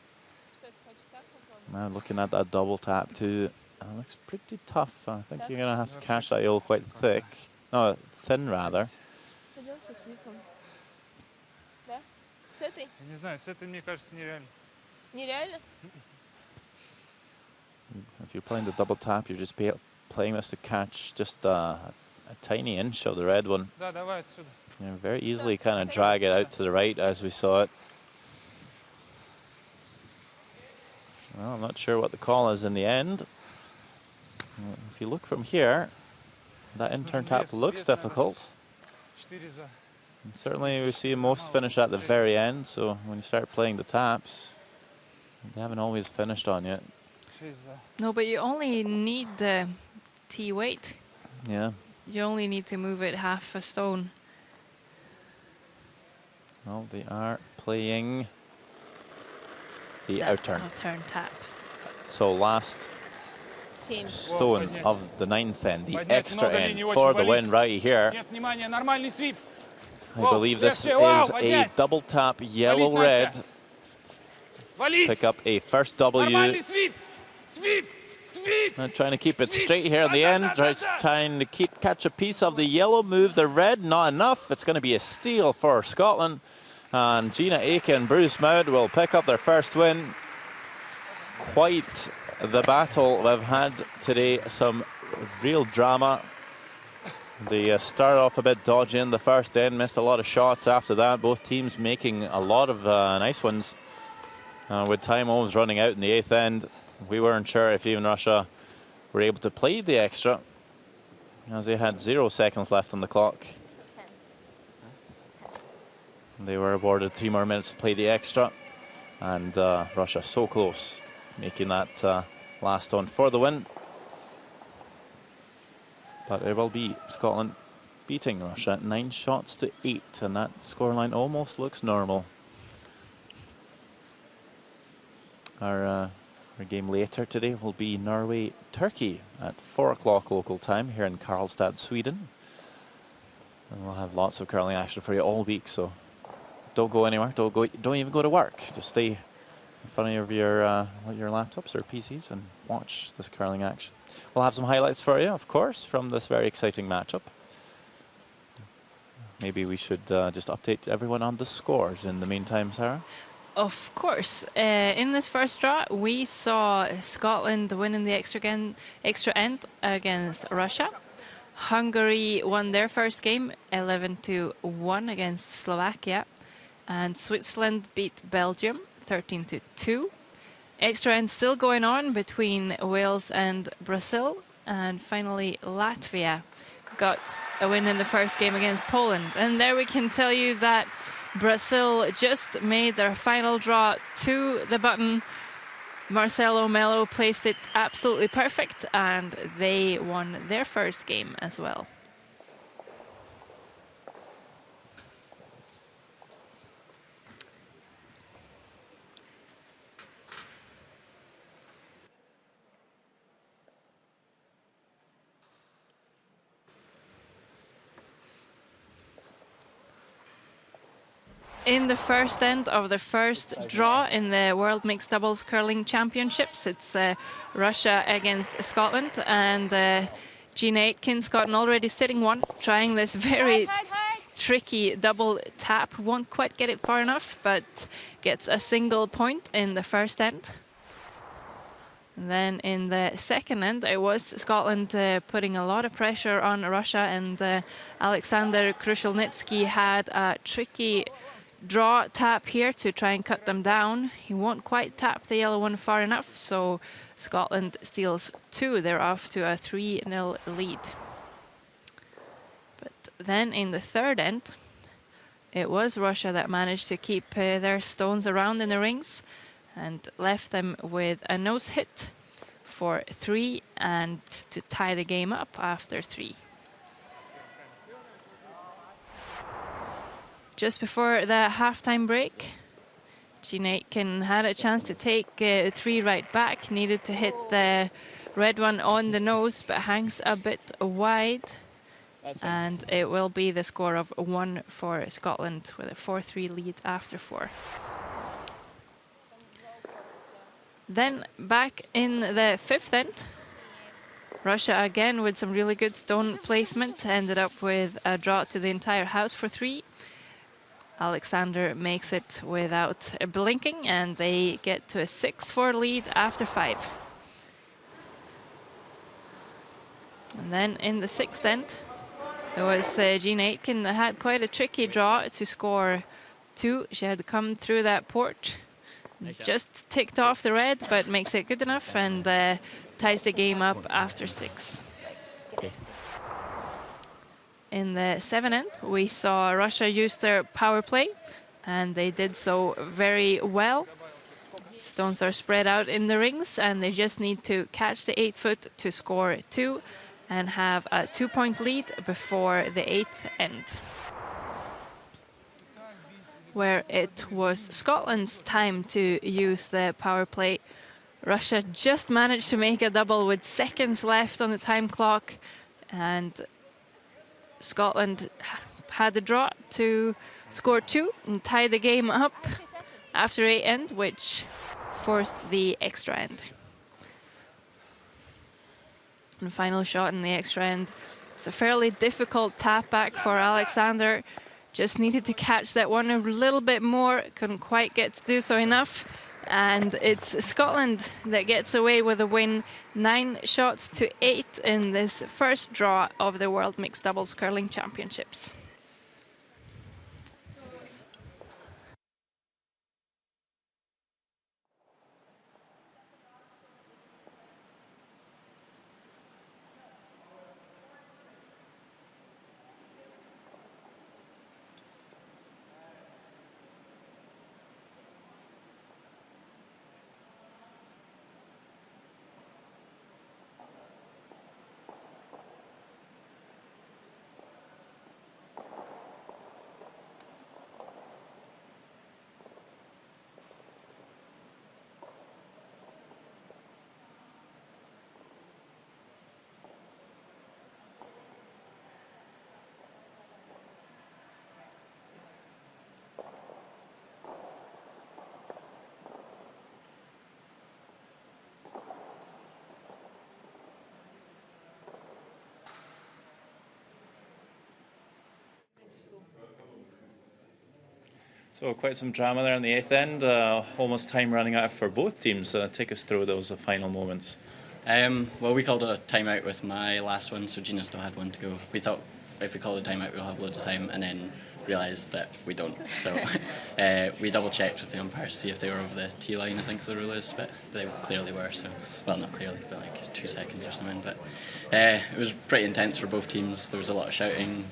Now looking at that double tap too, looks pretty tough. I think you're going to have to catch that yellow quite thick. No, thin rather. Придется свипом. Да? С этой? Я не знаю, с этой, мне кажется, нереально. Нереально? If you're playing the double tap, you're just playing this to catch just a tiny inch of the red one. Да, давай отсюда. You know, very easily kind of drag it out to the right as we saw it. Well, I'm not sure what the call is in the end. If you look from here, that in-turn tap looks difficult. Certainly we see most finish at the very end, so when you start playing the taps, they haven't always finished on yet. No, but you only need the T weight. Yeah. You only need to move it half a stone. Well, they are playing the That outturn. Outturn tap. So last 7. stone of the 9th end, the Поднять extra много end линий, очень for the болит. win right here. Нет, внимание, нормальный свип. I believe this is a double tap yellow red. Валить. Pick up a first W. Нормальный свип. Свип. Свип. And trying to keep it straight here in the end. Trying to catch a piece of the yellow, move the red, not enough. It's going to be a steal for Scotland. And Gina Aiken and Bruce Mowd will pick up their first win. Quite the battle we've had today. Some real drama. They started off a bit dodgy in the first end, missed a lot of shots after that. Both teams making a lot of nice ones. With time almost running out in the 8th end, we weren't sure if even Russia were able to play the extra, as they had 0 seconds left on the clock. They were awarded 3 more minutes to play the extra, and Russia so close, making that last stone for the win. But it will be Scotland beating Russia at 9 shots to 8, and that scoreline almost looks normal. Our game later today will be Norway-Turkey at 4 o'clock local time here in Karlstad, Sweden. And we'll have lots of curling action for you all week, so don't go anywhere. Don't even go to work. Just stay in front of your laptops or PCs and watch this curling action. We'll have some highlights for you, of course, from this very exciting matchup. Maybe we should just update everyone on the scores in the meantime, Sarah. Of course. In this first draw, we saw Scotland winning the extra end against Russia. Hungary won their first game 11-1 against Slovakia. And Switzerland beat Belgium 13-2. Extra end still going on between Wales and Brazil. And finally, Latvia got a win in the first game against Poland. And there we can tell you that Brazil just made their final draw to the button. Marcelo Melo placed it absolutely perfect, and they won their first game as well. In the first end of the first draw in the World Mixed Doubles Curling Championships, it's Russia against Scotland, and Gina Aitken's gotten already sitting one, trying this very tricky double tap. Won't quite get it far enough, but gets a single point in the first end. And then in the second end, it was Scotland putting a lot of pressure on Russia, and Alexander Krushelnitsky had a tricky draw tap here to try and cut them down. He won't quite tap the yellow one far enough, so Scotland steals 2. They're off to a 3-0 lead. But then in the third end, it was Russia that managed to keep their stones around in the rings and left them with a nose hit for 3 and to tie the game up after 3. Just before the halftime break, Gina Aitken had a chance to take 3 right back, needed to hit the red one on the nose, but hangs a bit wide. And it will be the score of 1 for Scotland with a 4-3 lead after 4. Then back in the 5th end, Russia again with some really good stone placement ended up with a draw to the entire house for 3. Alexander makes it without blinking, and they get to a 6-4 lead after 5. And then in the 6th end, it was Gina Aitken that had quite a tricky draw to score 2. She had to come through that port, just ticked off the red, but makes it good enough and ties the game up after 6. Okay. In the 7th end, we saw Russia use their power play, and they did so very well. Stones are spread out in the rings, and they just need to catch the 8-foot to score 2 and have a 2-point lead before the 8th end, where it was Scotland's time to use the power play. Russia just managed to make a double with seconds left on the time clock, and Scotland had the draw to score 2 and tie the game up after 8 end, which forced the extra end. And final shot in the extra end. It's a fairly difficult tap back for Alexander. Just needed to catch that one a little bit more. Couldn't quite get to do so enough. And it's Scotland that gets away with a win, 9 shots to 8 in this first draw of the World Mixed Doubles Curling Championships. So quite some drama there in the 8th end, almost time running out for both teams. Take us through those final moments. Well, we called a timeout with my last one, so Gina still had one to go. We thought if we called a timeout we'll have loads of time, and then realised that we don't. So we double checked with the umpires to see if they were over the tee line, I think the rule is, but they clearly were. So, well, not clearly, but like 2 seconds or something. But it was pretty intense for both teams. There was a lot of shouting,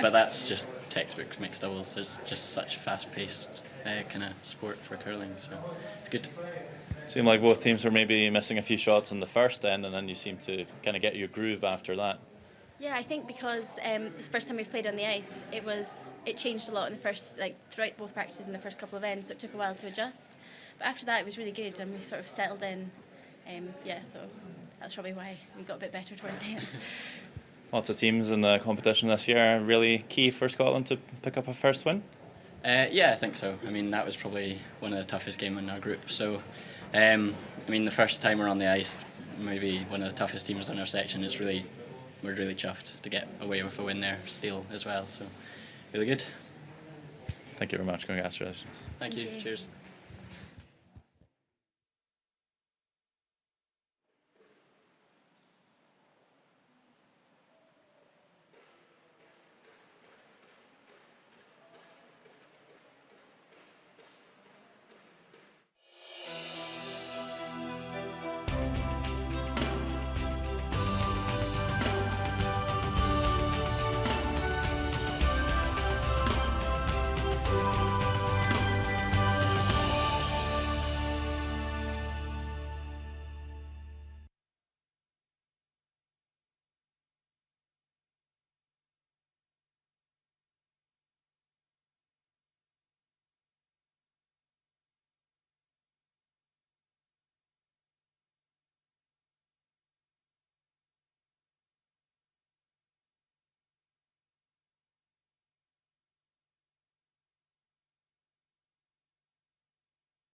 but that's just textbook mixed doubles. There's just such a fast-paced kind of sport for curling, so it's good. Seemed like both teams were maybe missing a few shots in the first end, and then you seem to kind of get your groove after that. Yeah, I think because it's the first time we've played on the ice, it changed a lot in the first, throughout both practices in the first couple of ends, so it took a while to adjust. But after that, it was really good, and we sort of settled in. So that's probably why we got a bit better towards the end. Lots of teams in the competition this year. Really key for Scotland to pick up a first win? Yeah, I think so. I mean, that was probably one of the toughest games in our group. So, I mean, the first time we're on the ice, maybe one of the toughest teams in our section. We're really chuffed to get away with a win there, still as well. So, really good. Thank you very much. Congratulations. Thank you. Cheers.